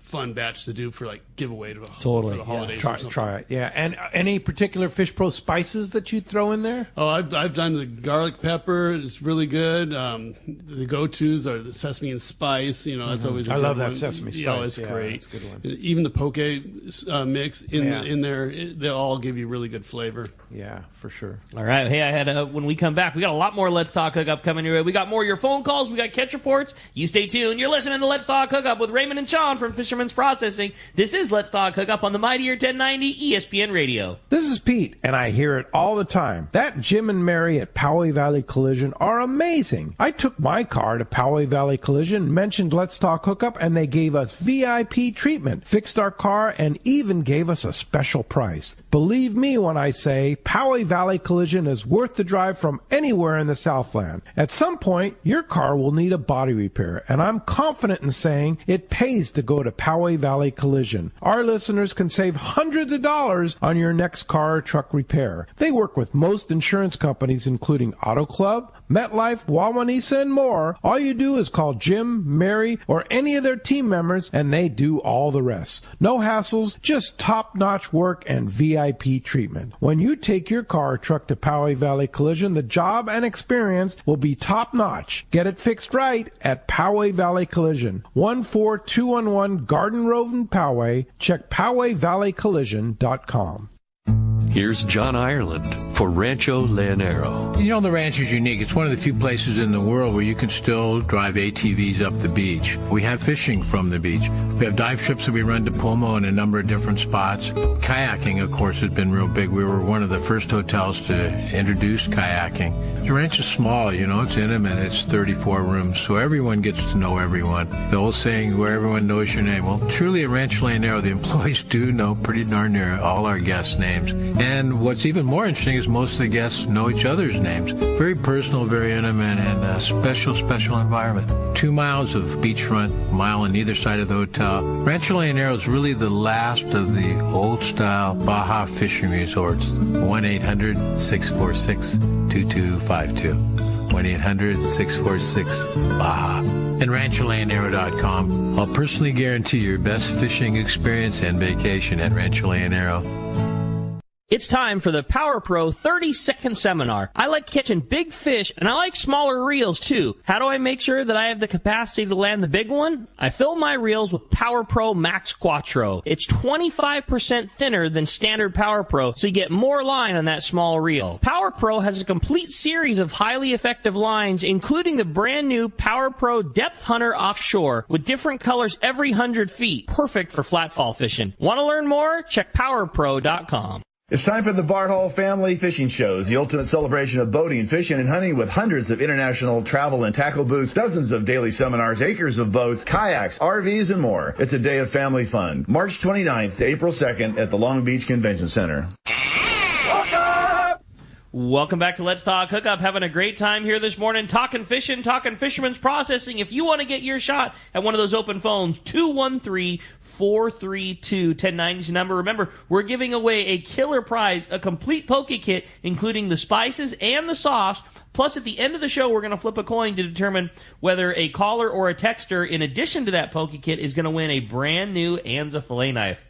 fun batch to do for like giveaway for the holidays. Try it, yeah. And any particular Fish Pro spices that you throw in there? Oh, I've done the garlic pepper. It's really good. The go-tos are the sesame and spice. That's always a I good love one. that sesame spice. Yeah, it's great. That's a good one. Even the poke mix in there, they'll all give you really good flavor. Yeah, for sure. All right. Hey, I had when we come back, we got a lot more Let's Talk Hookup coming your way. We got more of your phone calls. We got catch reports. You stay tuned. You're listening to Let's Talk Hookup with Raymond and Sean from Fisherman's Processing. This is Let's Talk Hookup on the Mightier 1090 ESPN Radio. This is Pete, and I hear it all the time. That Jim and Mary at Poway Valley Collision are amazing. I took my car to Poway Valley Collision, mentioned Let's Talk Hookup, and they gave us VIP treatment, fixed our car, and even gave us a special price. Believe me when I say Poway Valley Collision is worth the drive from anywhere in the Southland. At some point, your car will need a body repair, and I'm confident in saying it pays to go to Poway Valley Collision. Our listeners can save hundreds of dollars on your next car or truck repair. They work with most insurance companies, including Auto Club, MetLife, Wawanesa, and more. All you do is call Jim, Mary, or any of their team members, and they do all the rest. No hassles, just top-notch work and VIP treatment. When you take your car or truck to Poway Valley Collision, the job and experience will be top-notch. Get it fixed right at Poway Valley Collision, 14211 Garden Road in Poway. Check PowayValleyCollision.com. Here's John Ireland for Rancho Leonero. The ranch is unique. It's one of the few places in the world where you can still drive ATVs up the beach. We have fishing from the beach. We have dive trips that we run to Pomo in a number of different spots. Kayaking, of course, has been real big. We were one of the first hotels to introduce kayaking. The ranch is small, it's intimate. It's 34 rooms, so everyone gets to know everyone. The old saying, where everyone knows your name. Well, truly at Rancho Leonero, the employees do know pretty darn near all our guests' names. And what's even more interesting is most of the guests know each other's names. Very personal, very intimate, and a special, special environment. 2 miles of beachfront, a mile on either side of the hotel. Rancho Leonero is really the last of the old-style Baja fishing resorts. 1-800-646-2252. 1-800-646-BAJA. And RanchoLeonero.com. I'll personally guarantee your best fishing experience and vacation at Rancho Leonero. It's time for the Power Pro 30-second seminar. I like catching big fish, and I like smaller reels, too. How do I make sure that I have the capacity to land the big one? I fill my reels with Power Pro Max Quattro. It's 25% thinner than standard Power Pro, so you get more line on that small reel. Power Pro has a complete series of highly effective lines, including the brand new Power Pro Depth Hunter Offshore, with different colors every 100 feet. Perfect for flatfall fishing. Want to learn more? Check PowerPro.com. It's time for the Bart Hall Family Fishing Shows, the ultimate celebration of boating, fishing, and hunting with hundreds of international travel and tackle booths, dozens of daily seminars, acres of boats, kayaks, RVs, and more. It's a day of family fun. March 29th to April 2nd at the Long Beach Convention Center. Welcome back to Let's Talk Hookup. Having a great time here this morning, talking fishing, talking Fisherman's Processing. If you want to get your shot at one of those open phones, 213-432-1090 is the number. Remember, we're giving away a killer prize, a complete poke kit, including the spices and the sauce. Plus, at the end of the show, we're going to flip a coin to determine whether a caller or a texter, in addition to that poke kit, is going to win a brand new Anza fillet knife.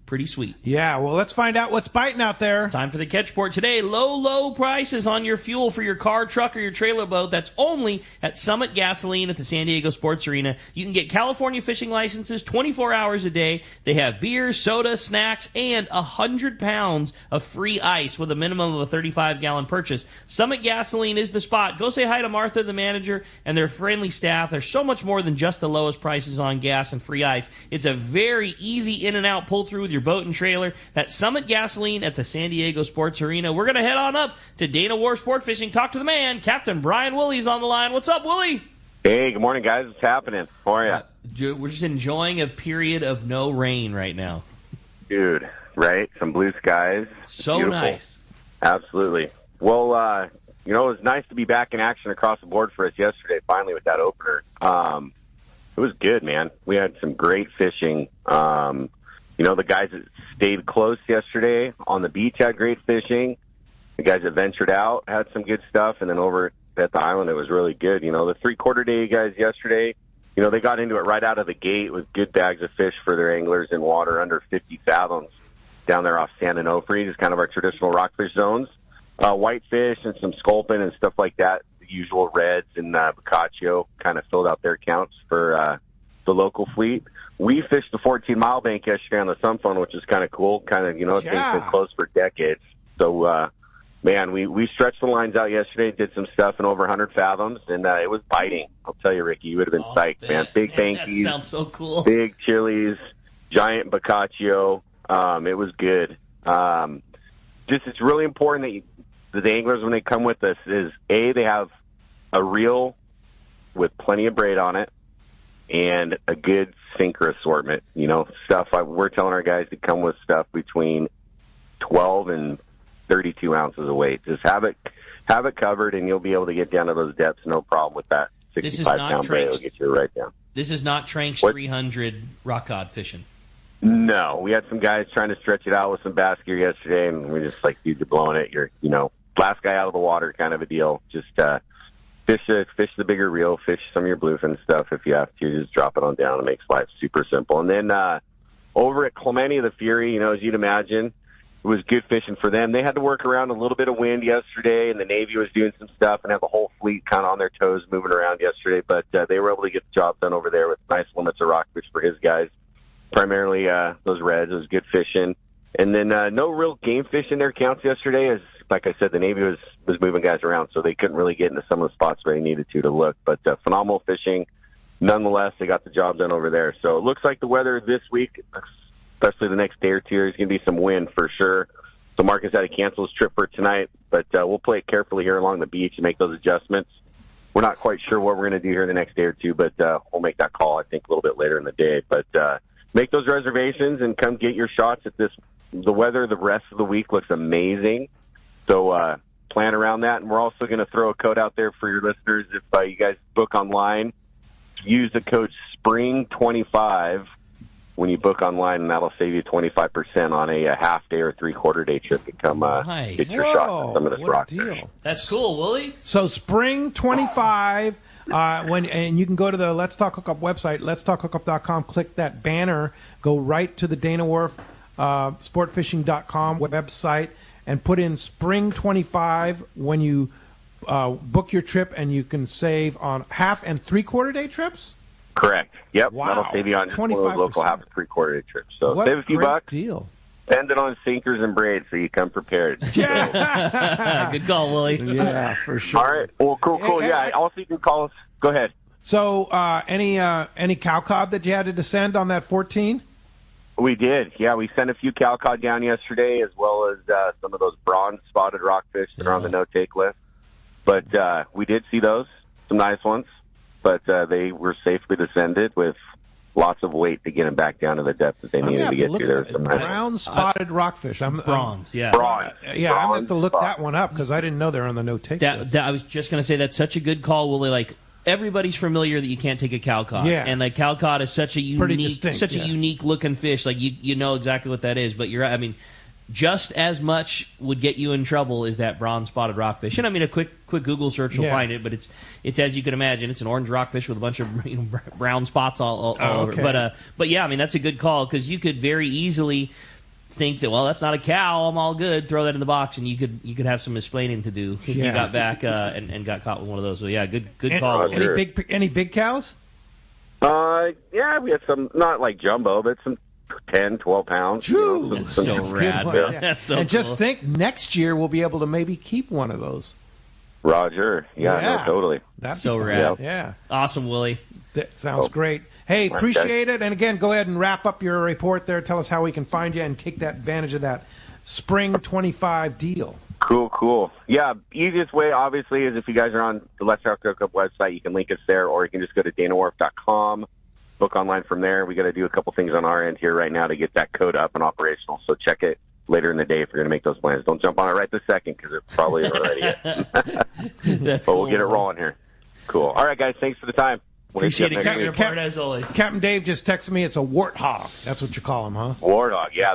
Pretty sweet. Yeah, well, let's find out what's biting out there. It's time for the catch report today. Low prices on your fuel for your car, truck, or your trailer boat. That's only at Summit Gasoline at the San Diego Sports Arena. You can get California fishing licenses 24 hours a day. They have beer, soda, snacks, and 100 pounds of free ice with a minimum of a 35-gallon purchase. Summit Gasoline is the spot. Go say hi to Martha, the manager, and their friendly staff. There's so much more than just the lowest prices on gas and free ice. It's a very easy in-and-out pull-through with your boat and trailer. That's Summit Gasoline at the San Diego Sports Arena. We're going to head on up to Dana War Sport Fishing. Talk to the man, Captain Brian Willie's on the line. What's up, Willie? Hey, good morning, guys. What's happening? How are you? We're just enjoying a period of no rain right now. Dude, right? Some blue skies. So Beautiful. nice. Absolutely. Well, it was nice to be back in action across the board for us yesterday, finally, with that opener. It was good, man. We had some great fishing. The guys that stayed close yesterday on the beach had great fishing. The guys that ventured out had some good stuff. And then over at the island, it was really good. The three-quarter day guys yesterday, they got into it right out of the gate with good bags of fish for their anglers in water under 50 fathoms down there off San Onofre, just kind of our traditional rockfish zones. Whitefish and some sculpin and stuff like that. The usual reds and Boccaccio kind of filled out their counts for the local fleet. We fished the 14-mile bank yesterday on the Sunphone, which is kind of cool. It's been close for decades. So, we stretched the lines out yesterday, did some stuff in over 100 fathoms, and it was biting. I'll tell you, Ricky, you would have been psyched, man. Big bankies. That sounds so cool. Big chilies, giant Boccaccio. It was good. It's really important that the anglers, when they come with us, is A, they have a reel with plenty of braid on it and a good sinker assortment. Stuff we're telling our guys to come with stuff between 12 and 32 ounces of weight. Just have it covered, and you'll be able to get down to those depths, no problem with that. 65-pound braid will get you right down. This is not Tranks 300 rock cod fishing. No, we had some guys trying to stretch it out with some bass gear yesterday, and we're just like, dude, you're blowing it. You're, last guy out of the water kind of a deal. Just fish the bigger reel, fish some of your bluefin stuff if you have to. Just drop it on down. It makes life super simple. And then over at Clemente the Fury, as you'd imagine, it was good fishing for them. They had to work around a little bit of wind yesterday, and the Navy was doing some stuff and had the whole fleet kind of on their toes moving around yesterday. But they were able to get the job done over there with nice limits of rockfish for his guys. Primarily those reds. It was good fishing. And then no real game fish in their counts yesterday. As like I said, the Navy was moving guys around, so they couldn't really get into some of the spots where they needed to look. But phenomenal fishing. Nonetheless, they got the job done over there. So it looks like the weather this week, especially the next day or two, there's going to be some wind for sure. So Marcus had to cancel his trip for tonight, but we'll play it carefully here along the beach and make those adjustments. We're not quite sure what we're going to do here the next day or two, but we'll make that call, I think, a little bit later in the day. But make those reservations and come get your shots at this. The weather the rest of the week looks amazing. So plan around that. And we're also going to throw a code out there for your listeners. If you guys book online, use the code SPRING25 when you book online, and that'll save you 25% on a half day or three-quarter day trip to come get your shots at some of this rockfish. That's cool, Willie. So SPRING25. And you can go to the Let's Talk Hookup website, letstalkhookup.com, click that banner, go right to the Dana Wharf sportfishing.com website, and put in SPRING25 when you book your trip, and you can save on half and three-quarter day trips? Correct. Yep. Wow. That'll save you on just one of those local half and three-quarter day trips. So what save a few bucks. Deal. Spend it on sinkers and braids so you come prepared. Yeah. Good call, Willie. Yeah, for sure. All right. Well, cool. Hey, also, you can call us. Go ahead. So, any cow cod that you had to descend on that 14? We did. Yeah, we sent a few cow cod down yesterday, as well as some of those bronze spotted rockfish that are on the no-take list. But we did see those, some nice ones. But they were safely descended with lots of weight to get them back down to the depth that they needed to get to. There some brown spotted rockfish. Bronze, yeah. Bronze. I'm going to have to look that one up because I didn't know they're on the no-take list. I was just going to say that's such a good call, Willie. Like, everybody's familiar that you can't take a cow cod. Yeah. And like cow cod is such a unique, a unique looking fish. Like you know exactly what that is. But you're right. I mean, just as much would get you in trouble as that bronze spotted rockfish. And I mean, a quick Google search will find it. But it's as you can imagine, it's an orange rockfish with a bunch of brown spots all over. But yeah, I mean that's a good call because you could very easily think that, well, that's not a cow, I'm all good, throw that in the box, and you could have some explaining to do if you got back and got caught with one of those. So yeah, good call. Any big cows? Yeah, we had some, not like jumbo, but some 10, 12 pounds. That's so rad. Yeah. That's so and cool. just think, next year we'll be able to maybe keep one of those. Roger. Yeah. No, totally. That's so rad. Yeah. Awesome, Willie. That sounds great. Hey, appreciate it. And again, go ahead and wrap up your report there. Tell us how we can find you and take that advantage of that Spring 25 deal. Cool. Yeah, easiest way, obviously, is if you guys are on the Let's Talk Hookup website, you can link us there, or you can just go to danawharf.com. book online from there. We got to do a couple things on our end here right now to get that code up and operational. So check it later in the day if you're going to make those plans. Don't jump on it right this second because it probably isn't ready yet. But cool. we'll get it rolling here. Cool. All right, guys. Thanks for the time. We'll Appreciate it, Captain, as always. Captain Dave just texted me. It's a warthog. That's what you call him, huh? Warthog. Yeah,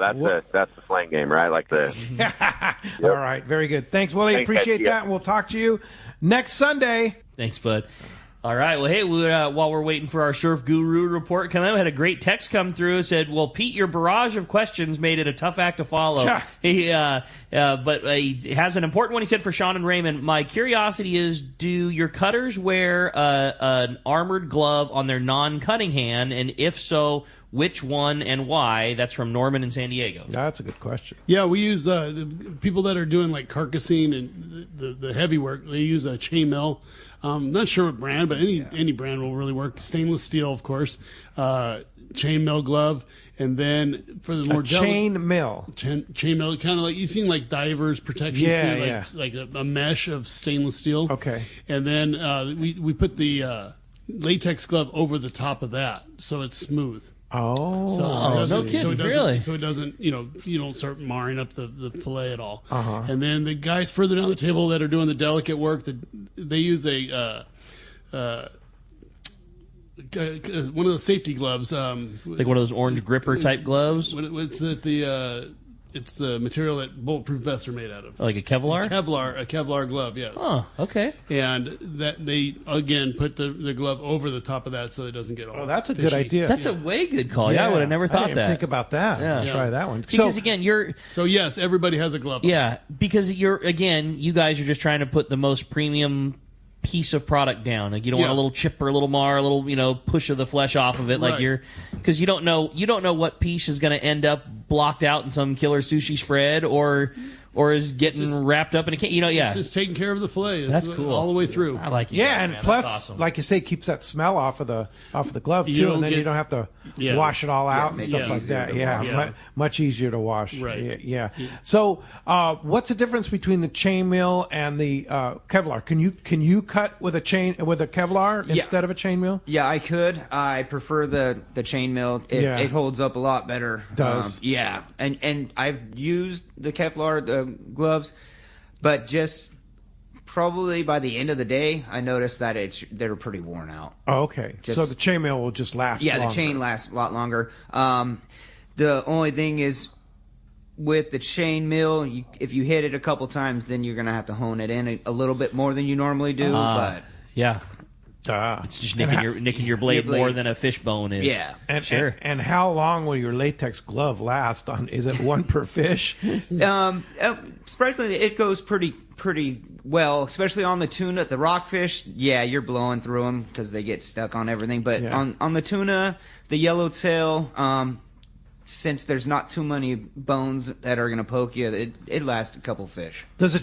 that's the slang game, right? Like the. Yep. All right. Very good. Thanks, Willie. Thanks, Appreciate guys. that. And we'll talk to you next Sunday. Thanks, bud. All right. Well, hey, while we're waiting for our Surf Guru report come out, we had a great text come through. It said, well, Pete, your barrage of questions made it a tough act to follow. But he has an important one. He said, for Sean and Raymond, my curiosity is, do your cutters wear an armored glove on their non-cutting hand? And if so, which one and why? That's from Norman in San Diego. That's a good question. Yeah, we use the people that are doing like carcassing and the heavy work. They use a chainmail. Not sure what brand, but any brand will really work. Stainless steel, of course. Chainmail glove, and then for the more chainmail, chainmail, kind of like you seen like divers protection suit, like a mesh of stainless steel. Okay, and then we put the latex glove over the top of that, so it's smooth. No kidding, really? So it doesn't, you don't start marring up the fillet at all. And then the guys further down the table that are doing the delicate work, they use a one of those safety gloves, like one of those orange gripper type gloves. What's it? It's the material that bulletproof vests are made out of. Like a Kevlar? A Kevlar glove, yes. Oh, okay. And that they, again, put the glove over the top of that so it doesn't get all that's a fishy. good idea. That's a way good call. Yeah, I would have never thought I didn't that. think about that. Yeah. Try that one. Because, again, So, yes, everybody has a glove on. Yeah, because you guys are just trying to put the most premium piece of product down. Like you don't want a little chip or a little mar, a little push of the flesh off of it. Like because you don't know what piece is going to end up blocked out in some killer sushi spread or is getting wrapped up in a can. Just taking care of the fillet. That's cool all the way through. I like it. Yeah, and man. plus, awesome. like you say, keeps that smell off of the glove too, and then you don't have to wash it all out and stuff like that. Yeah, much easier to wash. Right. Yeah. So, what's the difference between the chainmail and the Kevlar? Can you cut with a Kevlar instead of a chainmail? Yeah, I could. I prefer the chainmail. It holds up a lot better. Does. Yeah, and I've used the Kevlar gloves, but just probably by the end of the day, I noticed that they're pretty worn out. Oh, okay. So the chainmail will just last longer. The chain lasts a lot longer. The only thing is with the chainmail, if you hit it a couple times, then you're going to have to hone it in a little bit more than you normally do. But yeah. It's just nicking your blade more than a fish bone is. Yeah. And how long will your latex glove last? Is it one per fish? Surprisingly, it goes pretty well, especially on the tuna. The rockfish, you're blowing through them because they get stuck on everything. But on the tuna, the yellowtail, since there's not too many bones that are going to poke you, it lasts a couple fish. Does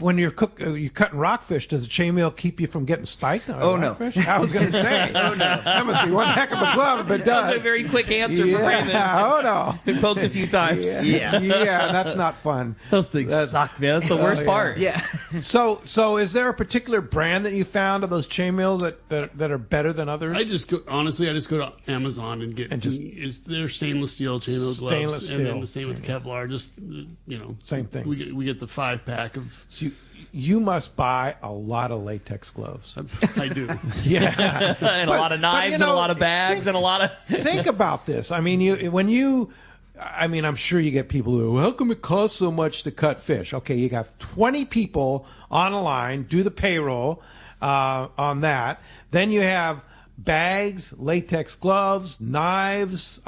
when you're cutting rockfish, does a chainmail keep you from getting spiked on rockfish? No. I was going to say. Oh, no. That must be one heck of a glove if it does. That was a very quick answer from Raymond. Oh, no. Been poked a few times. Yeah, that's not fun. Those things suck, man. That's the worst part. Yeah. So is there a particular brand that you found of those chainmails that are better than others? I just go to Amazon and get they're stainless steel chainmail gloves, and then the same with Kevlar. Just same thing. We get the 5-pack of. You must buy a lot of latex gloves. I do. Yeah, and a lot of knives and a lot of bags and a lot of. Think about this. I mean, I'm sure you get people who, how come it costs so much to cut fish? Okay, you got 20 people on a line, do the payroll on that. Then you have bags, latex gloves, knives.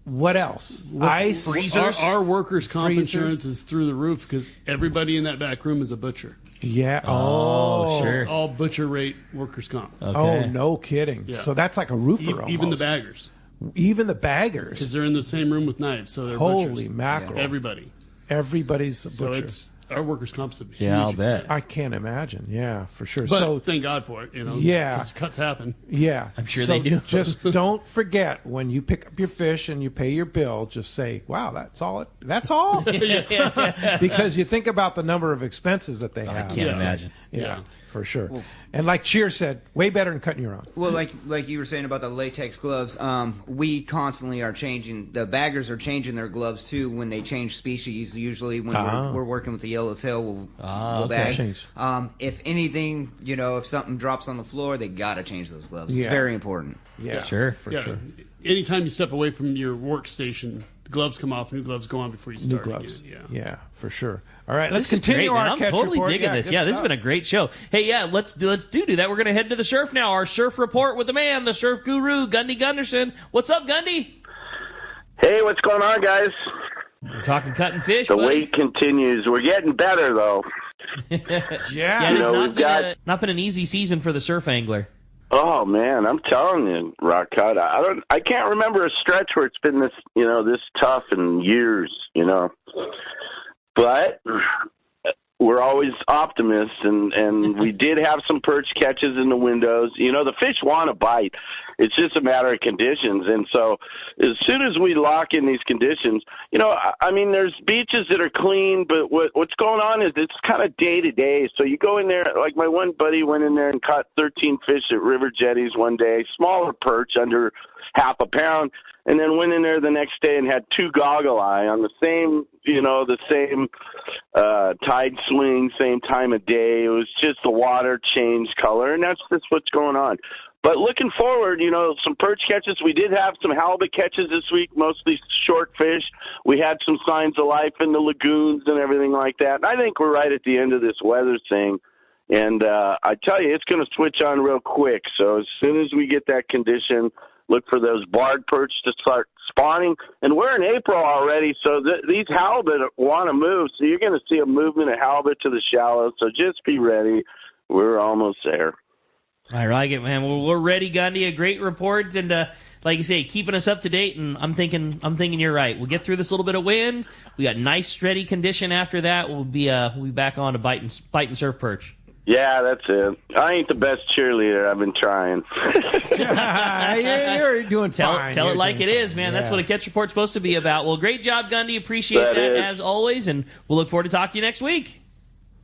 What else? Ice. Freezers. Our workers' comp insurance is through the roof because everybody in that back room is a butcher. Yeah. Sure. It's all butcher rate workers' comp. Okay. Oh, no kidding. Yeah. So that's like a roofer almost. Even the baggers. Even the baggers. Because they're in the same room with knives, so they're Holy butchers. mackerel. Yeah. Everybody. Everybody's a butcher. So our workers' comp's a huge I'll bet. expense. I can't imagine. Yeah, for sure. But thank God for it, Yeah. because cuts happen. Yeah. I'm sure they do. Just don't forget when you pick up your fish and you pay your bill, just say, wow, that's all? Because you think about the number of expenses that they have. I can't imagine. Yeah, for sure. Well, and like Cheer said, way better than cutting your own. Well, like you were saying about the latex gloves, we constantly are changing. The baggers are changing their gloves too when they change species. Usually when we're working with the yellowtail, we'll bag. Change. If anything, if something drops on the floor, they gotta change those gloves. It's very important. Yeah, sure. Sure. Anytime you step away from your workstation, the gloves come off, new gloves go on before you start. New gloves. Again. Yeah, for sure. All right, let's this continue our I'm catch totally report. digging this. Yeah, this has stuff. been a great show. Hey, yeah, let's do that. We're going to head to the surf now. Our surf report with the man, the surf guru, Gundy Gunderson. What's up, Gundy? Hey, what's going on, guys? We're talking cutting fish. The wait continues. We're getting better, though. Yeah, it's not been an easy season for the surf angler. Oh man, I'm telling you, Rockcott. I can't remember a stretch where it's been this, this tough in years, But we're always optimists, and we did have some perch catches in the windows. The fish want to bite. It's just a matter of conditions. And so as soon as we lock in these conditions, there's beaches that are clean, but what's going on is it's kind of day to day. So you go in there, like my one buddy went in there and caught 13 fish at River Jetties one day, smaller perch under half a pound, and then went in there the next day and had 2 goggle eye on the same tide swing, same time of day. It was just the water changed color, and that's just what's going on. But looking forward, some perch catches. We did have some halibut catches this week, mostly short fish. We had some signs of life in the lagoons and everything like that. And I think we're right at the end of this weather thing. And I tell you, it's going to switch on real quick. So as soon as we get that condition, look for those barred perch to start spawning. And we're in April already, so these halibut want to move. So you're going to see a movement of halibut to the shallows. So just be ready. We're almost there. I like it, man. Well, we're ready, Gundy. A great report, and like you say, keeping us up to date. And I'm thinking you're right. We'll get through this little bit of wind. We got nice, steady condition after that. We'll be back on to bite and surf perch. Yeah, that's it. I ain't the best cheerleader. I've been trying. You're doing fine. Tell it like it is, man. Yeah. That's what a catch report's supposed to be about. Well, great job, Gundy. Appreciate that as always, and we'll look forward to talking to you next week.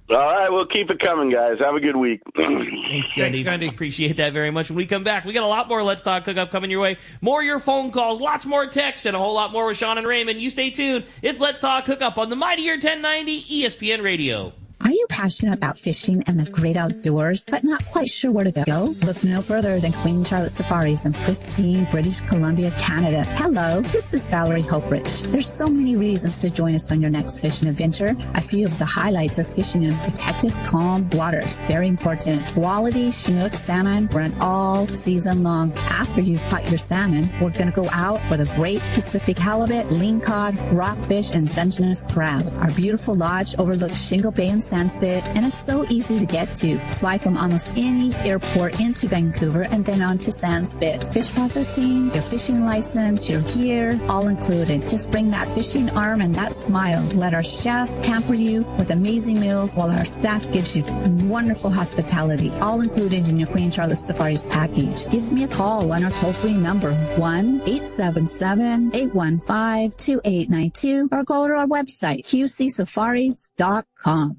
All right, we'll keep it coming, guys. Have a good week. Thanks, Gundy. Appreciate that very much. When we come back, we got a lot more Let's Talk Hookup coming your way. More of your phone calls, lots more texts, and a whole lot more with Sean and Raymond. You stay tuned. It's Let's Talk Hookup on the Mightier 1090 ESPN Radio. Are you passionate about fishing and the great outdoors, but not quite sure where to go? Look no further than Queen Charlotte Safaris in pristine British Columbia, Canada. Hello, this is Valerie Hoprich. There's so many reasons to join us on your next fishing adventure. A few of the highlights are fishing in protected, calm waters. Very important. Quality Chinook salmon run all season long. After you've caught your salmon, we're going to go out for the great Pacific halibut, lingcod, rockfish, and Dungeness crab. Our beautiful lodge overlooks Shingle Bay and Sandspit, and it's so easy to get to. Fly from almost any airport into Vancouver and then on to Sandspit. Fish processing, your fishing license, your gear, all included. Just bring that fishing arm and that smile. Let our chef pamper you with amazing meals while our staff gives you wonderful hospitality, all included in your Queen Charlotte Safaris package. Give me a call on our toll-free number, 1-877-815-2892, or go to our website, qcsafaris.com.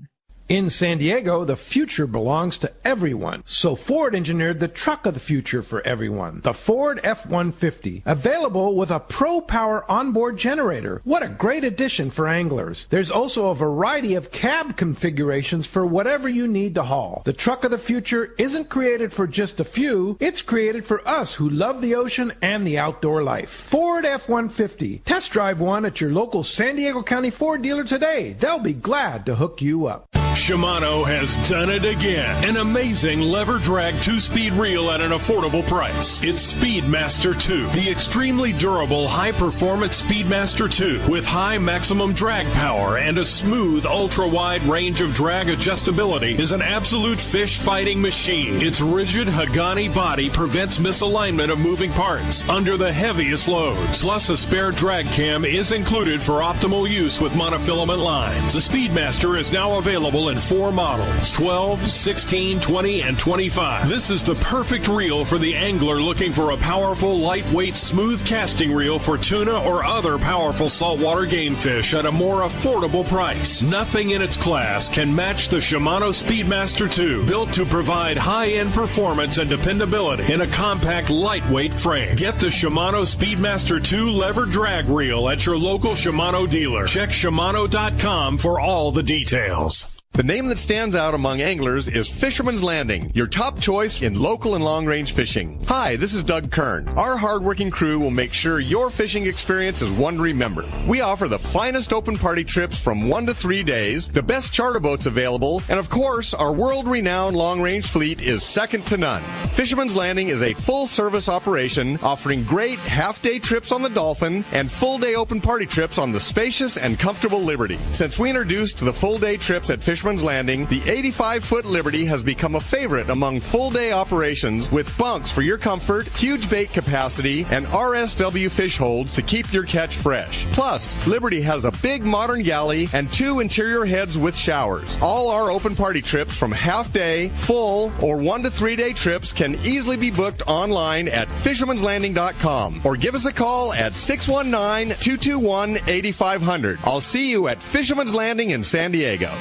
In San Diego, the future belongs to everyone. So Ford engineered the truck of the future for everyone. The Ford F-150. Available with a Pro Power onboard generator. What a great addition for anglers. There's also a variety of cab configurations for whatever you need to haul. The truck of the future isn't created for just a few. It's created for us who love the ocean and the outdoor life. Ford F-150. Test drive one at your local San Diego County Ford dealer today. They'll be glad to hook you up. Shimano has done it again. An amazing lever drag 2-speed reel at an affordable price. It's Speedmaster 2, the extremely durable high-performance Speedmaster 2 with high maximum drag power and a smooth ultra-wide range of drag adjustability is an absolute fish-fighting machine. Its rigid Hagani body prevents misalignment of moving parts under the heaviest loads. Plus, a spare drag cam is included for optimal use with monofilament lines. The Speedmaster is now available available in 4 models, 12, 16, 20, and 25. This is the perfect reel for the angler looking for a powerful, lightweight, smooth casting reel for tuna or other powerful saltwater game fish at a more affordable price. Nothing in its class can match the Shimano Speedmaster 2, built to provide high-end performance and dependability in a compact, lightweight frame. Get the Shimano Speedmaster 2 lever drag reel at your local Shimano dealer. Check Shimano.com for all the details. The name that stands out among anglers is Fisherman's Landing, your top choice in local and long-range fishing. Hi, this is Doug Kern. Our hard-working crew will make sure your fishing experience is one to remember. We offer the finest open party trips from 1 to 3 days, the best charter boats available, and of course, our world-renowned long-range fleet is second to none. Fisherman's Landing is a full-service operation offering great half-day trips on the Dolphin and full-day open party trips on the spacious and comfortable Liberty. Since we introduced the full-day trips at Fisherman's Landing, the 85-foot Liberty has become a favorite among full-day operations with bunks for your comfort, huge bait capacity, and RSW fish holds to keep your catch fresh. Plus, Liberty has a big modern galley and 2 interior heads with showers. All our open party trips from half-day, full, or 1 to 3 day trips can easily be booked online at fishermanslanding.com or give us a call at 619-221-8500. I'll see you at Fisherman's Landing in San Diego.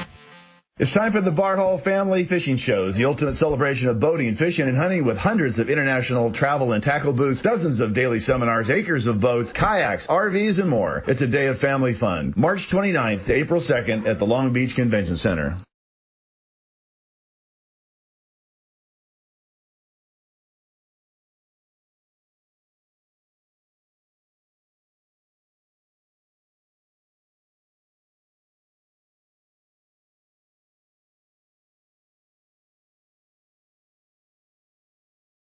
It's time for the Bart Hall Family Fishing Shows, the ultimate celebration of boating, fishing, and hunting with hundreds of international travel and tackle booths, dozens of daily seminars, acres of boats, kayaks, RVs, and more. It's a day of family fun. March 29th to April 2nd at the Long Beach Convention Center.